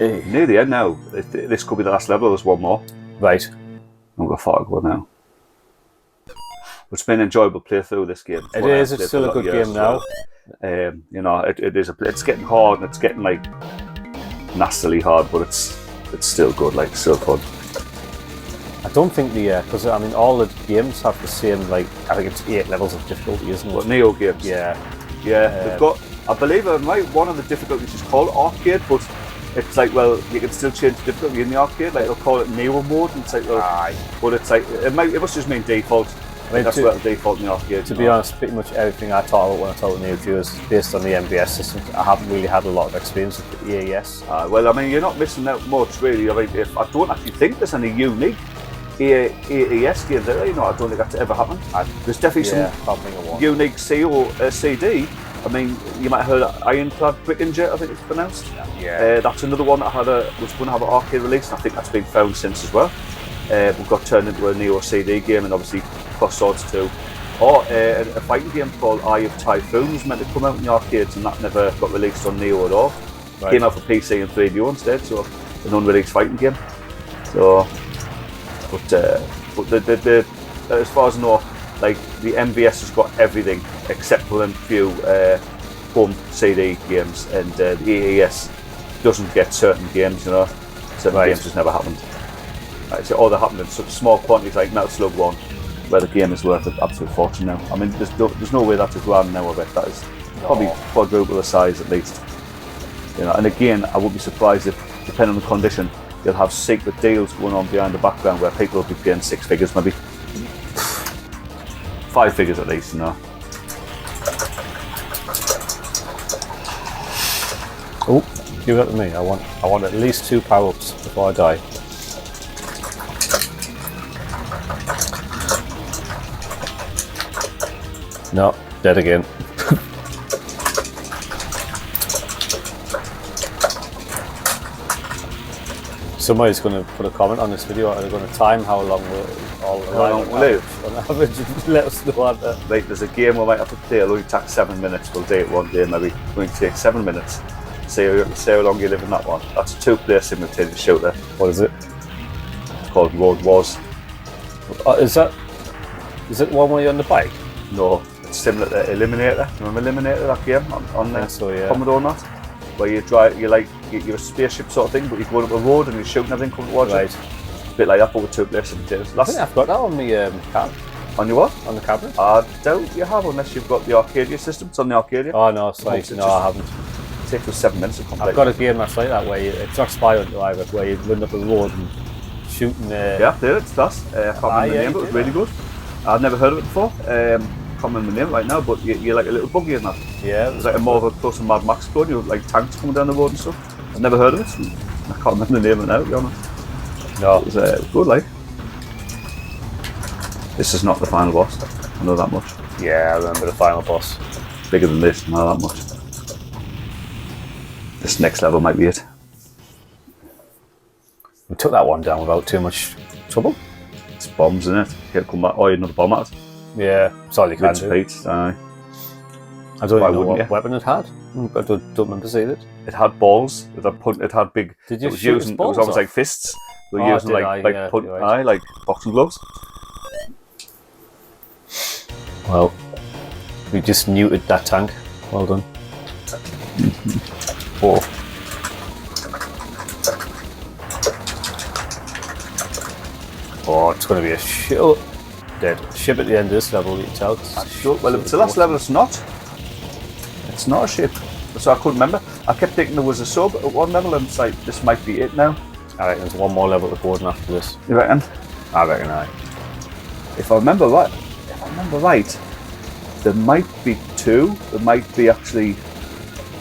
Near the end now. This could be the last level. There's one more. Right. I'm going to far go now. It's been an enjoyable playthrough this game. It is. It's still a good game now. You know, it is. It's getting hard and it's getting like nastily hard, but it's still good. Like still fun. I don't think because I mean all the games have the same, like I think it's 8 levels of difficulty, isn't it? What, Neo games? Yeah. They've got, I believe one of the difficulties is called arcade, but it's like, well, you can still change the difficulty in the arcade. Like they'll call it Neo mode, and it's like, well, but it's like it must just mean default. I mean, that's what the default in the arcade. To be honest, pretty much everything I talk about when I talk about Neo Geo is based on the MVS system. I haven't really had a lot of experience with the EAS. Well, I mean, you're not missing out much, really. I mean, I don't actually think there's any unique EAS games there. You know, I don't think that's ever happened. There's definitely some unique C or CD. I mean, you might have heard Ironclad Brickinger, I think it's pronounced. Yeah. That's another one that was going to have an arcade release, and I think that's been found since as well. We've got turned into a Neo CD game, and obviously Cross Swords 2. Or a fighting game called Eye of Typhoon was meant to come out in the arcades, and that never got released on Neo at all. Right. Came out for PC and 3DO instead, so an unreleased fighting game. So, but the as far as I know, like the MVS has got everything except for a few home CD games, and the EAS doesn't get certain games. You know, certain games just never happened. So they happened in such small quantities, like Metal Slug 1, where the game is worth an absolute fortune now. I mean, there's no way that's a grand now. I bet that is probably quadruple the size at least. You know, and again, I wouldn't be surprised if, depending on the condition, you'll have secret deals going on behind the background where people will be paying 6 figures, maybe 5 figures at least. You know. Oh, give it to me. I want at least 2 power-ups before I die. No, dead again. Somebody's going to put a comment on this video. They're going to time how long we'll all live on average. Let us know that. Like, there's a game we might have to play. It'll only take 7 minutes. We'll do it one day, maybe. We'll take 7 minutes. See how long you live in that one. That's a 2-player simultaneous shooter. What is it? It's called Road Wars. Is it one where you're on the bike? No. Similar to Eliminator. Remember Eliminator, that game on Commodore and that? Where you're a spaceship sort of thing, but you're going up a road and you're shooting everything coming towards you. A bit like that, but with 2-player simultaneous. I think I've got that on my cab. On your what? On the cabinet. I doubt you have, unless you've got the Arcadia system. It's on the Arcadia. Oh no, sorry. No, I haven't. It takes us 7 minutes to complete. I've got a game that's like that, where it's not Spy Driver, where you run up a road and shooting. Yeah, there it's that. I can't remember the name, but it was really good. I've never heard of it before. can't remember the name right now, but you're like a little buggy in that. Yeah. It's like a more of a close to Mad Max code. You have like tanks coming down the road and stuff. I've never heard of it. I can't remember the name of it now, to be honest. No. It was good, like. This is not the final boss. I know that much. Yeah, I remember the final boss. Bigger than this, not that much. This next level might be it. We took that one down without too much trouble. It's bombs in it. He'll come back. Oh, another bomb at it. Yeah, that's all you can do. Repeat. I don't even know what you? weapon it had. I don't remember seeing it. It had balls. It had big. Did you it was shoot using, its balls it was almost off? like fists. We were Oh, using did like I? like Yeah, punt, you're right. like boxing gloves. Well, we just neutered that tank. Well done. Oh. Oh, it's going to be a shit. Dead ship at the end of this level. You can tell. Well, if it's the last level, it's not. It's not a ship. So I couldn't remember. I kept thinking there was a sub at one level, and it's like this might be it now. I reckon there's one more level to go on after this. You reckon? I reckon I. If I remember right, there might be two. There might be actually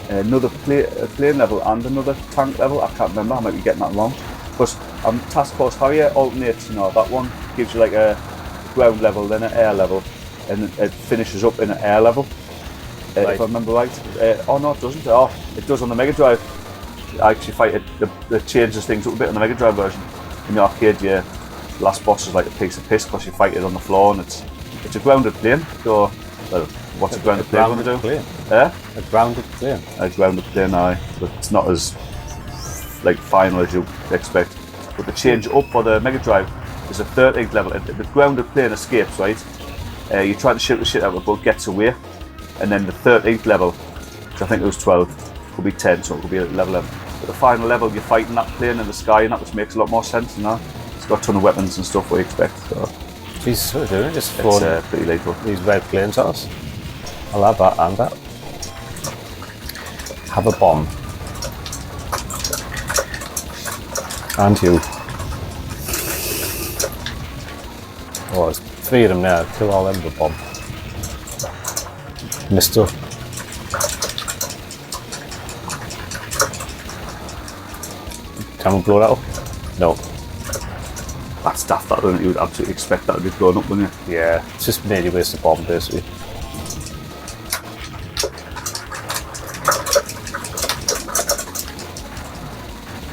another plane level and another tank level. I can't remember. I might be getting that wrong. But Task Force Harrier alternates. You know, that one gives you like a ground level, then an air level, and it finishes up in an air level. Right. If I remember right. Oh no, it doesn't. Oh, it does on the Mega Drive. I actually fight it. It changes things up a bit on the Mega Drive version. In the arcade, yeah, the last boss is like a piece of piss because you fight it on the floor, and it's a grounded plane. So, well, what's a grounded plane going to do? Plane. Yeah, A grounded plane. a grounded plane. Aye, but it's not as like final as you expect. But the change up for the Mega Drive is a 13th level. The grounded plane escapes, right? You try to shoot the shit out of it, but it gets away. And then the 13th level, which I think it was 12, could be 10, so it could be level 11. But the final level, you're fighting that plane in the sky, and that which makes a lot more sense. You know, it's got a ton of weapons and stuff. What you expect. So Jesus, what are they doing? Just throwing it's pretty lethal. these red planes at us. I'll have that and that. Have a bomb. And you. Oh, there's 3 of them now. Kill all them with a bomb. Mister. Can we blow that up? No. That's daft. That you would absolutely expect that to be blown up, wouldn't you? Yeah, it's just made you waste a bomb basically.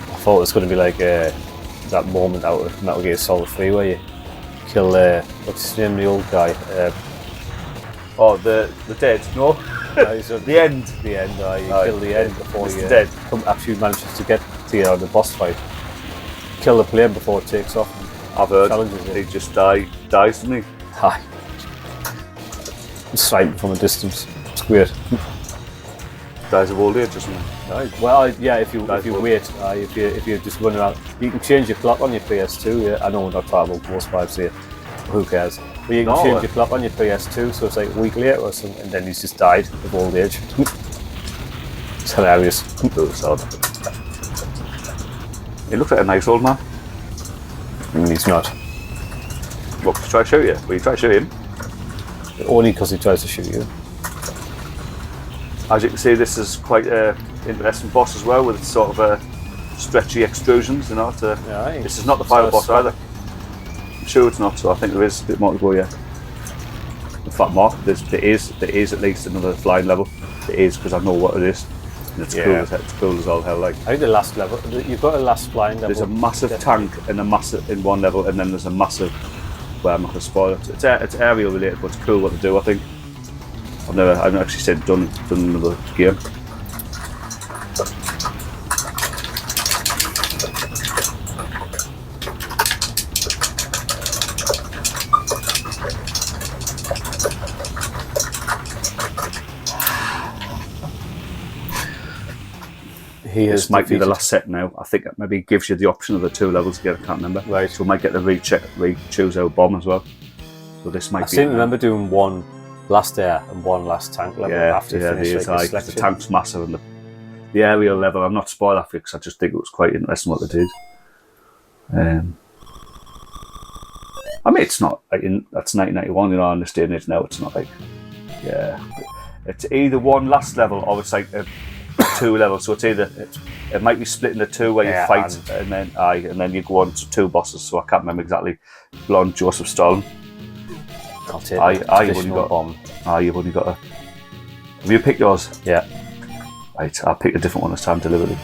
I thought it was going to be like that moment out of Metal Gear Solid 3 where you kill, what's his name, the old guy? Oh, the dead? No. The end. The end, you kill the end before Mr. you Dead. actually manages to get to the boss fight. Kill the plane before it takes off. I've heard Challenges it. he just dies, doesn't he? Hi. Sight from a distance. It's weird. Dies of old age or something. Well, yeah, if you Dies of wait, if you just run around, you can change your clock on your PS2. Yeah, I know we're not talking about Ghost Vibes here. Who cares? But you can change your clock on your PS2, so it's like a week later or something, and then he's just died of old age. It's hilarious. He looks like a nice old man. He's not. What, try to shoot you? Will you try to shoot him? Only because he tries to shoot you. As you can see, this is quite an interesting boss as well, with its sort of stretchy extrusions, you know. This is not the final boss either. I'm sure it's not, so I think there is a bit more to go, yeah. In fact, Mark, there is at least another flying level. There is, because I know what it is. And it's cool as all hell, like. I think the last level, you've got a last flying level. There's a massive tank and a massive in one level, and then there's a massive, well, I'm not going to spoil it. It's aerial related, but it's cool what to do, I think. I've never actually done another game. This might be the last set now. I think it maybe gives you the option of the 2 levels again. I can't remember. Right. So we might get to re-choose our bomb as well. So this might I seem to remember doing one last air and one last tank level after you finish the tank's massive and the aerial level. I'm not spoiled that because I just think it was quite interesting what they did. I mean, it's not like that's 1991. You know, in this day and age now, it's not like it's either one last level or it's like a 2 levels. So it's either it might be split into 2 where you fight and then you go on to 2 bosses. So I can't remember exactly. Blonde Joseph Stalin. I'll take the traditional bomb. You've only got a. Have you picked yours? Yeah. Right, I'll pick a different one this time deliberately.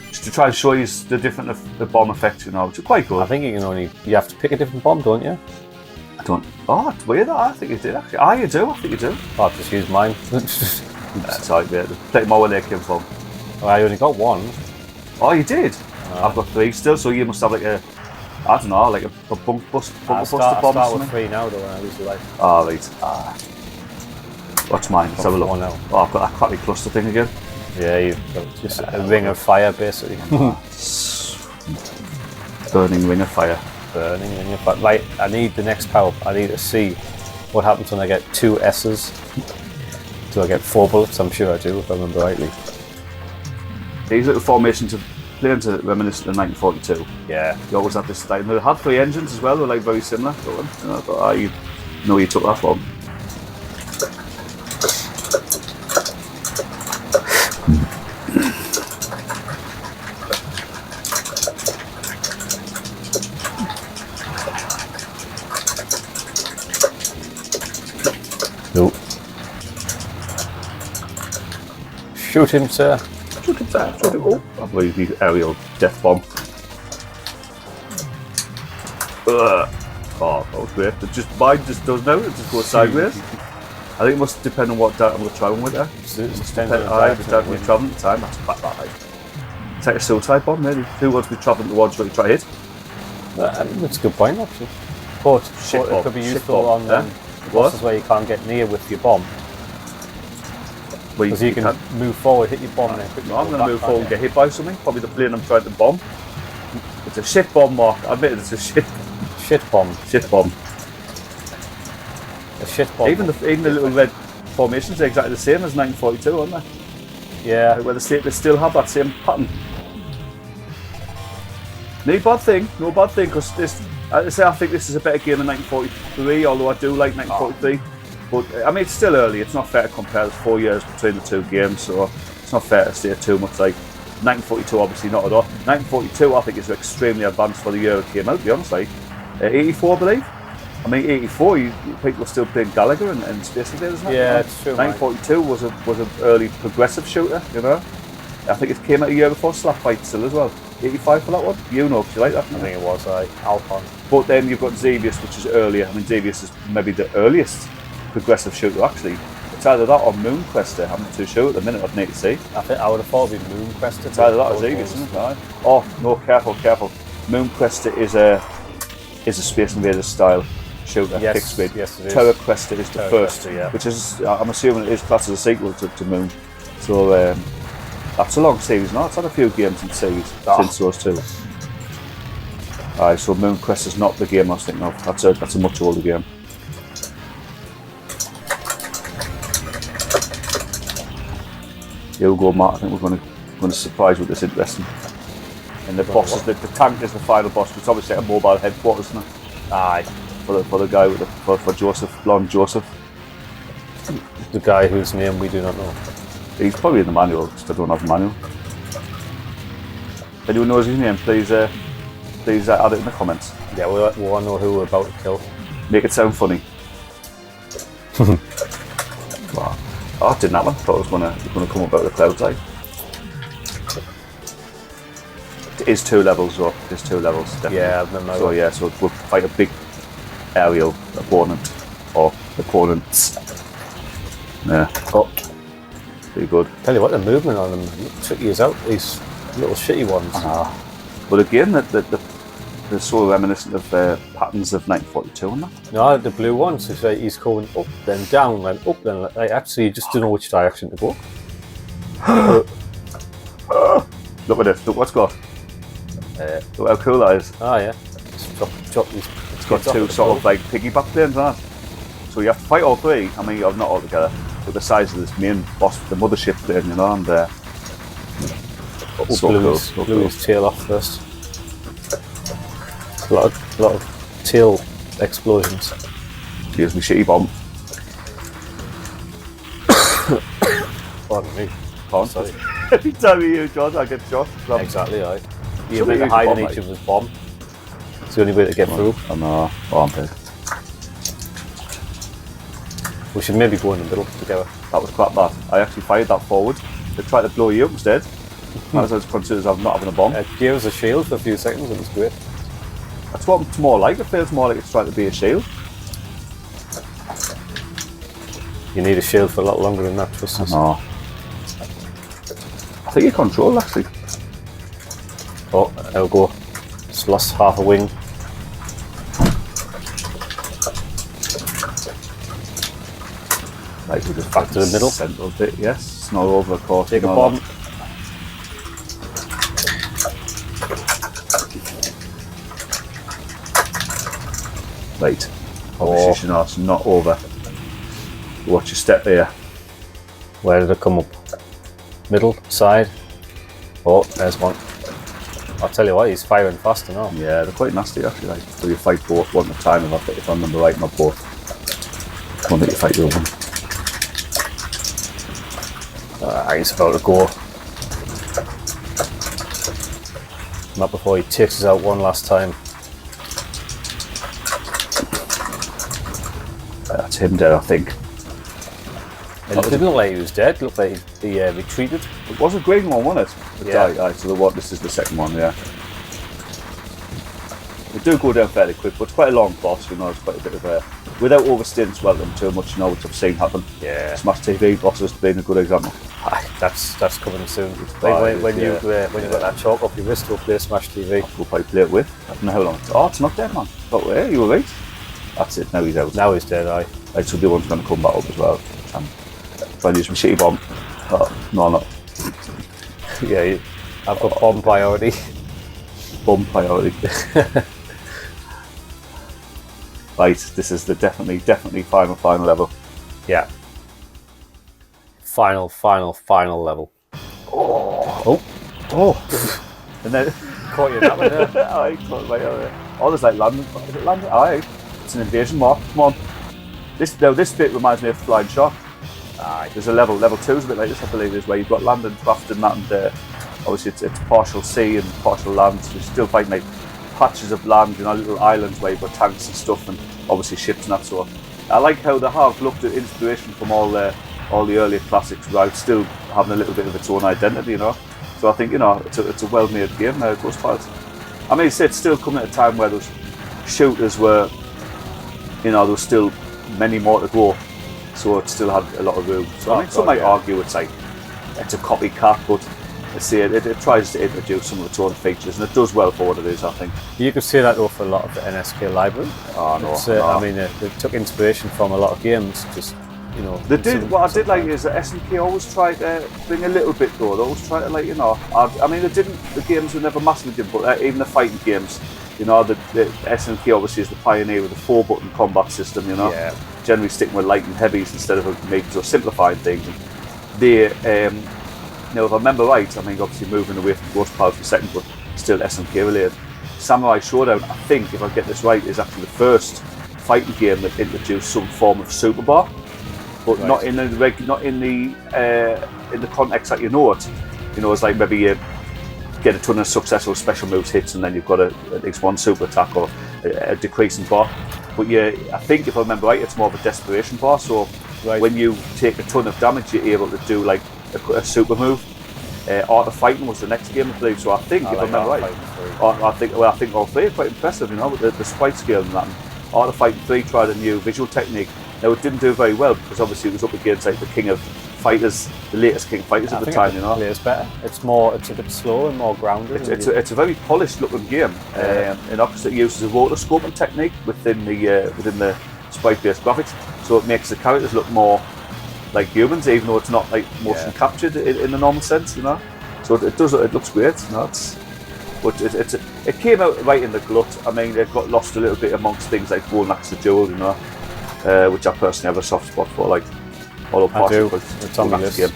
Just to try and show you the different the bomb effects, you know, which are quite good. I think you have to pick a different bomb, don't you? I don't. Oh, it's weird. I think you did actually. You do. I think you do. I'll just use mine. That's right, mate. Play more where they came from. Oh, I only got 1. Oh, you did? I've got 3 still, so you must have like a. I don't know, like a bunk buster bomb or something. I start with 3 now, though, when I lose the life. Oh, right. What's mine? Let's have a look. Now. Oh, I've got that crappy cluster thing again. Yeah, you've got just a ring of fire, basically. Burning ring of fire. Burning ring of fire. Right, I need the next power. I need to see what happens when I get 2 S's. Do I get 4 bullets? I'm sure I do, if I remember rightly. These little formations are playing to reminiscent of 1942. Yeah. You always had this like, they had 3 engines as well, they were like very similar. You know, but you know you took that from. Nope. Shoot him, sir. Shoot him, sir. Shoot him. Oh, I believe the aerial death bomb. Oh, that was great. Mine just does now. It just goes sideways. I think it must depend on what I'm travelling with there. Depends on the direction you're travelling at the time. That's quite bad. It's like a suicide bomb, really. Who wants to be travelling towards what you try to hit? That's a good point, actually. But it could be useful on bosses where you can't get near with your bomb. Because you can move forward, hit your bomb, and then quickly I'm going to move forward and get hit by something. Probably the plane I'm trying to bomb. It's a shit bomb, Mark. I admit it's a shit bomb. Shit bomb. A shit bomb. Even the little red formations are exactly the same as 1942, aren't they? Yeah. Where they still have that same pattern. No bad thing, because I think this is a better game than 1943, although I do like 1943. But I mean, it's still early. It's not fair to compare. There's 4 years between the 2 games, so it's not fair to say too much. Like 1942, obviously not at all. 1942, I think, is extremely advanced for the year it came out. To be honest, like 84, I believe. I mean, 84, people were still playing Gallagher and Space Invaders. Yeah, it's true. 1942 was an early progressive shooter. You know, I think it came out a year before Slap Fight still as well. 85 for that one. You know, because you like that. I think it was Alcon. But then you've got Xevious, which is earlier. I mean, Xevious is maybe the earliest progressive shooter actually. It's either that or Moonquester. I'm not too sure at the minute. I'd need to see. I think I would have thought it'd be Moonquester. It's either that or Xevious, isn't it? Right. Oh no! Careful! Moonquester is a Space Invaders style shooter. Yes, kick speed. yes, it is. Terror Quester is the first, yeah. Which is I'm assuming it is classed as a sequel to Moon. So that's a long series now. It's had a few games in series since those two. Alright, so Moonquest is not the game I was thinking of. That's a much older game. Here we go, Matt. I think we're going to surprise you with this interesting. And the boss the tank is the final boss, but it's obviously a mobile headquarters, isn't it? Aye. For the guy with for Joseph, blonde Joseph. The guy whose name we do not know. He's probably in the manual, just I don't have the manual. Anyone knows his name, please add it in the comments. Yeah, we want to know who we're about to kill. Make it sound funny. Wow. Oh, it didn't happen. I thought it was going to come about the clouds like. It is 2 levels though. It is 2 levels, definitely. Yeah, I remember. So yeah, so we'll fight a big aerial opponent or opponents. Yeah. Oh. Pretty good. Tell you what, the movement on them tricky as out. These little shitty ones. But again, they're so reminiscent of patterns of 1942 and that. No, the blue ones. It's like he's going up, then down, then up, then like actually you just don't know which direction to go. Look at this. Look what's got. Look how cool that is. Ah, yeah. Drop these. It's got 2 sort of like piggyback planes, hasn't it? So you have to fight all 3. I mean, not all together. But the size of this main boss, the mothership plane, you know, and so blew his tail off first. A lot of tail explosions. Here's my shitty bomb. Pardon me. Can't. Sorry. Every time you use yours, I get shot. Exactly, aye. You Somebody make a use hide bomb, in mate. each other's bomb. It's the only way to get through. I know. Oh, I'm pissed. We should maybe go in the middle together. That was crap, that. I actually fired that forward. They tried to blow you up instead. As I was considered as not having a bomb. It gave us a shield for a few seconds, it was great. That's what it's more like. It feels more like it's trying to be a shield. You need a shield for a lot longer than that, trust us. No. I think you control actually. Oh, there we go. Just lost half a wing. Right, we're just Back to the middle. Central bit, yes. It's not over, of course. Take a bomb. Right. Obviously, no, it's not over. Watch your step there. Where did it come up? Middle, side. Oh, there's one. I'll tell you what, he's firing faster now. Yeah, they're quite nasty actually. Like, so you fight both one at a time. If I remember right, not both. One that you fight the other one. He's about to go. Not before he takes us out one last time. That's him dead, I think. It didn't look like he was dead, it looked like he retreated. It was a green one, wasn't it? Yeah. So this is the second one, yeah. They do go down fairly quick, but it's quite a long boss, you know, it's quite a bit of a... Without overstaying swelling too much, you know, which I've seen happen. Yeah. Smash TV bosses being a good example. That's coming soon. When When you got that chalk off your wrist, go play Smash TV. Go play it with. I don't know how long it's... Oh, it's not dead, man. Oh, yeah, you were right. That's it, now he's out. Now he's dead, aye. Right, so the other one's going to come back up as well. Try and use my shitty bomb. Oh, no. Yeah, I've got bomb priority. Bomb priority. Right, this is the definitely final level. Yeah. Final level. Oh. And then... Caught you in that one there. Aye, caught right out there. Oh, there's like landing. Is it landing? Aye. It's an invasion mark. Come on. This bit reminds me of Flying Shock. Aye. There's a level 2 is a bit like this, I believe, is where you've got landing craft and that, and obviously it's partial sea and partial land. So you're still fighting like patches of land, you know, little islands where you've got tanks and stuff, and obviously ships and that sort. I like how they have looked at inspiration from all the earlier classics without still having a little bit of its own identity, you know. So I think, you know, it's a well-made game, Ghost Pilots. I mean, it's still coming at a time where those shooters were, you know, there was still many more to go, so it still had a lot of room. So I mean, some might argue it's a copycat, but I see it tries to introduce some of its own features, and it does well for what it is, I think. You could say that though for a lot of the NSK library. Oh no, I mean, they took inspiration from a lot of games, just, you know. They did. What I did like is that SNK always tried to bring a little bit though. They always tried to, like, you know, I mean, they didn't. The games were never massively good, but even the fighting games, you know, the SNK obviously is the pioneer with the 4-button combat system. You know, generally sticking with light and heavies instead of making sort of simplifying things. They, now if I remember right, I mean, obviously moving away from Ghost Pilots for a second, but still SNK related. Samurai Showdown, I think, if I get this right, is actually the first fighting game that introduced some form of super bar. But not in the context that you know it. You know, it's like maybe you get a ton of successful special moves hits, and then you've got at least one super attack or a decreasing bar. But I think if I remember right, it's more of a desperation bar. So when you take a ton of damage, you're able to do like a super move. Art of Fighting was the next game, I believe. So I think, if I remember right, I think all three are quite impressive. You know, with the sprite scale and that. Art of Fighting 3 tried a new visual technique. Now it didn't do very well because obviously it was up against like the king of fighters, the latest king of fighters at the time. You know, it's better. It's a bit slower and more grounded. It's a very polished looking game. In opposite, it uses a rotoscoping technique within the sprite-based graphics, so it makes the characters look more like humans, even though it's not like motion captured in the normal sense. You know, so it looks great. You know, but it came out right in the glut. I mean, it got lost a little bit amongst things like Ronax the Jewel, you know. Which I personally have a soft spot for, like all I do. It's on the list.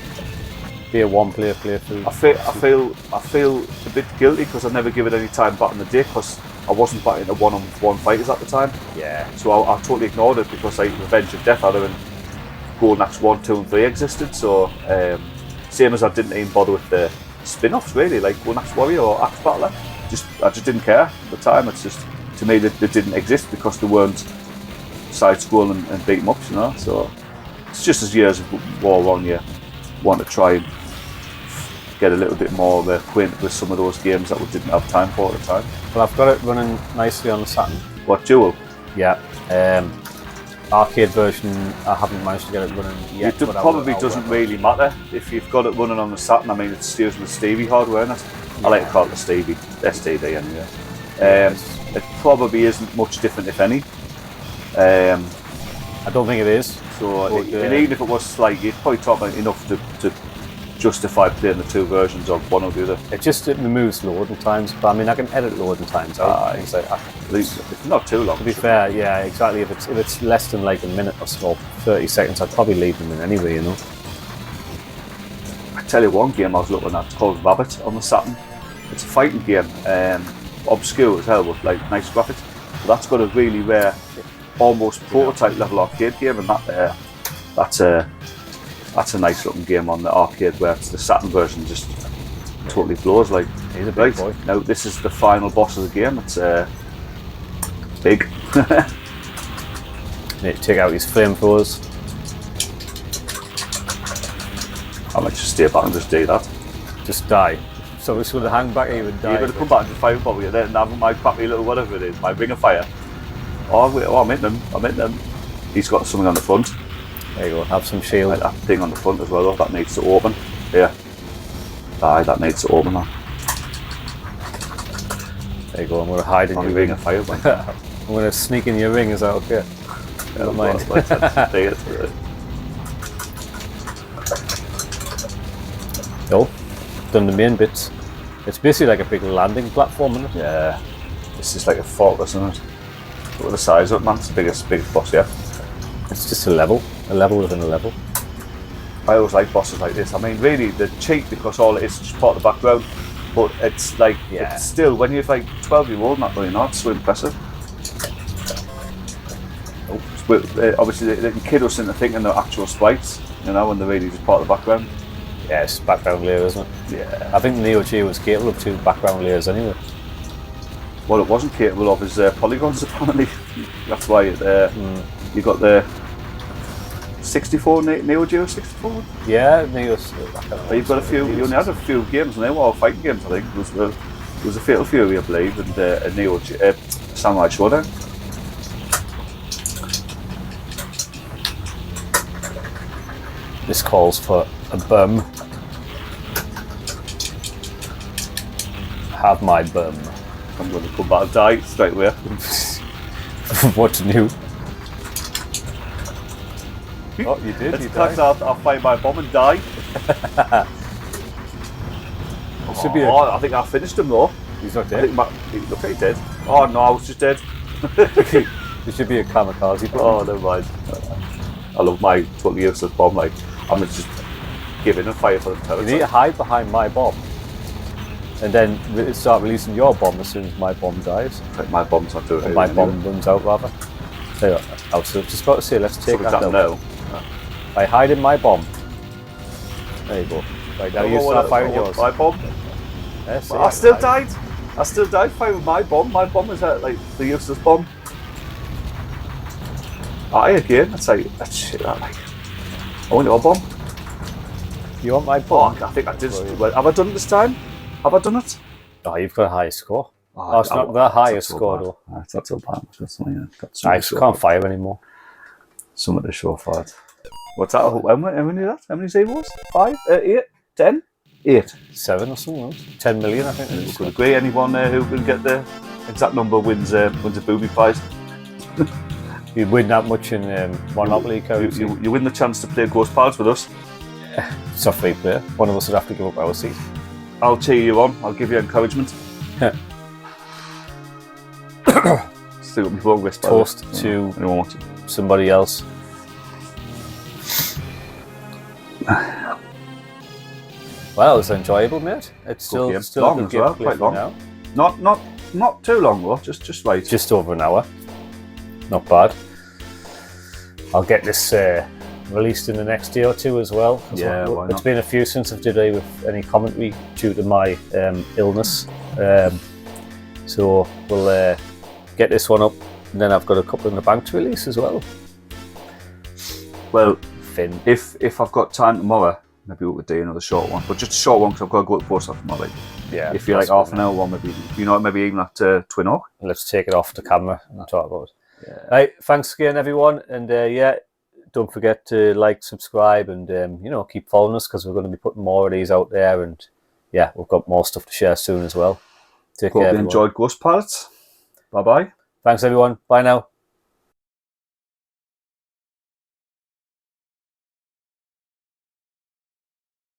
Be a one-player playthrough. I feel a bit guilty because I never give it any time back in the day. Because I wasn't back into one-on-one fighters at the time. Yeah. So I totally ignored it because like Revenge of Death Adder and Golden Axe 1, 2 and 3 existed. So same as I didn't even bother with the spin-offs really, like Golden Axe Warrior or Axe Battler. I just didn't care at the time. It's just, to me, they didn't exist because they weren't side-scrolling and beat 'em ups, you know. So it's just as years of war on, you want to try and get a little bit more acquainted with some of those games that we didn't have time for at the time. Well, I've got it running nicely on the Saturn. What, Dual? Yeah. Arcade version, I haven't managed to get it running yet. It probably doesn't really matter if you've got it running on the Saturn. I mean, it's using the Stevie hardware, isn't it? I like to call it the Stevie, STD anyway. It probably isn't much different, if any. I don't think it is. So, and even if it was slight, you'd probably talk about enough to justify playing the two versions of one or the other. It removes loading times, but I mean I can edit loading times out. Things like that. It's not too long. To be fair, yeah, exactly. If it's less than like a minute or so, 30 seconds, I'd probably leave them in anyway, you know. I tell you one game I was looking at, it's called Rabbit on the Saturn. It's a fighting game, obscure as hell with like nice graphics. But that's got a really rare, almost prototype level arcade game, and that's a nice looking game on the arcade, where it's the Saturn version just totally blows. Like, he's a big boy. Now this is the final boss of the game. It's big. Need to take out his flamethrowers. I might just stay back and just do that. Just die. So we're just going to hang back here and die. You're going to come back and just fire probably, and then have my crappy little whatever it is, my ring of fire. Oh wait, I'm hitting him. He's got something on the front. There you go, have some shield. Like that thing on the front as well, though. That needs to open. Yeah. Aye, that needs to open now. There you go, I'm going to hide in your ring of fire. I'm going to sneak in your ring, is that okay? Yeah, don't mind. No, done the main bits. It's basically like a big landing platform, isn't it? Yeah. This is like a fortress, isn't it? Look at the size of it, man. It's the biggest boss yet. It's just a level within a level. I always like bosses like this. I mean, really, they're cheap because all it is just part of the background. But it's like, it's still, when you're like 12-year-old, not really not so impressive. Obviously, they can kid us into thinking they're actual sprites, you know, when they're really just part of the background. Yeah, it's background layer, isn't it? Yeah. I think the Neo Geo was capable of 2 background layers anyway. What it wasn't capable of is polygons, apparently. That's why you got the 64 Neo Geo 64. Yeah, Neo. You've got a few. You only had a few games, and they were all fighting games. I think there was a Fatal Fury, I believe, and a Neo Geo Samurai Showdown. This calls for a bum. Have my bum. I'm going to come back and die straight away. What's new? Oh, you did. You died. I'll fire my bomb and die. I think I finished him though. He's not dead. Look, he dead. Oh no, I was just dead. There should be a kamikaze. Oh, never mind. I love my totally useless bomb. Like, I'm just giving and fire for the You need to hide behind my bomb, and then start releasing your bomb as soon as my bomb dies. Like my bomb's not doing it. My bomb runs out rather. So I was just about to say, let's take that down. No. By hiding my bomb. There you go. Right, now you start firing yours. My bomb? Yes, I still died. I still died firing my bomb. My bomb is like the useless bomb. Again, that's shit. I want your bomb. You want my bomb? I think I did. Well, have I done it this time? Have I done it? Oh, you've got a high score. It's not the highest score though. It's not so bad. I just can't fire anymore. Some of the show fired. What's that? How many that? How many savers? 5? 8? 10? 8? 7 or something. 10 million, I think. Could agree. Anyone who can get the exact number wins a booby prize. You win that much in Monopoly currency. You win the chance to play Ghost Pilots with us. It's not free play. One of us would have to give up our seat. I'll cheer you on. I'll give you encouragement. Still got me wrong wrist. Toast to somebody else. Well, it was enjoyable, mate. It's still long a good as well, game quite long. now. Not Not too long though, just right. Just over an hour. Not bad. I'll get this released in the next day or two as well. Yeah, why not? It's been a few since I've did with any commentary due to my illness. So we'll get this one up, and then I've got a couple in the bank to release as well. Well, Finn. If I've got time tomorrow, maybe we could do another short one, but just a short one because I've got to go to the post office tomorrow. Yeah. If you're like half an hour one, maybe maybe even at Twin Oak. Let's take it off the camera and talk about it. Yeah. Right, thanks again, everyone, and don't forget to like, subscribe, and keep following us because we're going to be putting more of these out there, and we've got more stuff to share soon as well. Take care. Hope you enjoyed Ghost Pilots. Bye bye. Thanks, everyone. Bye now.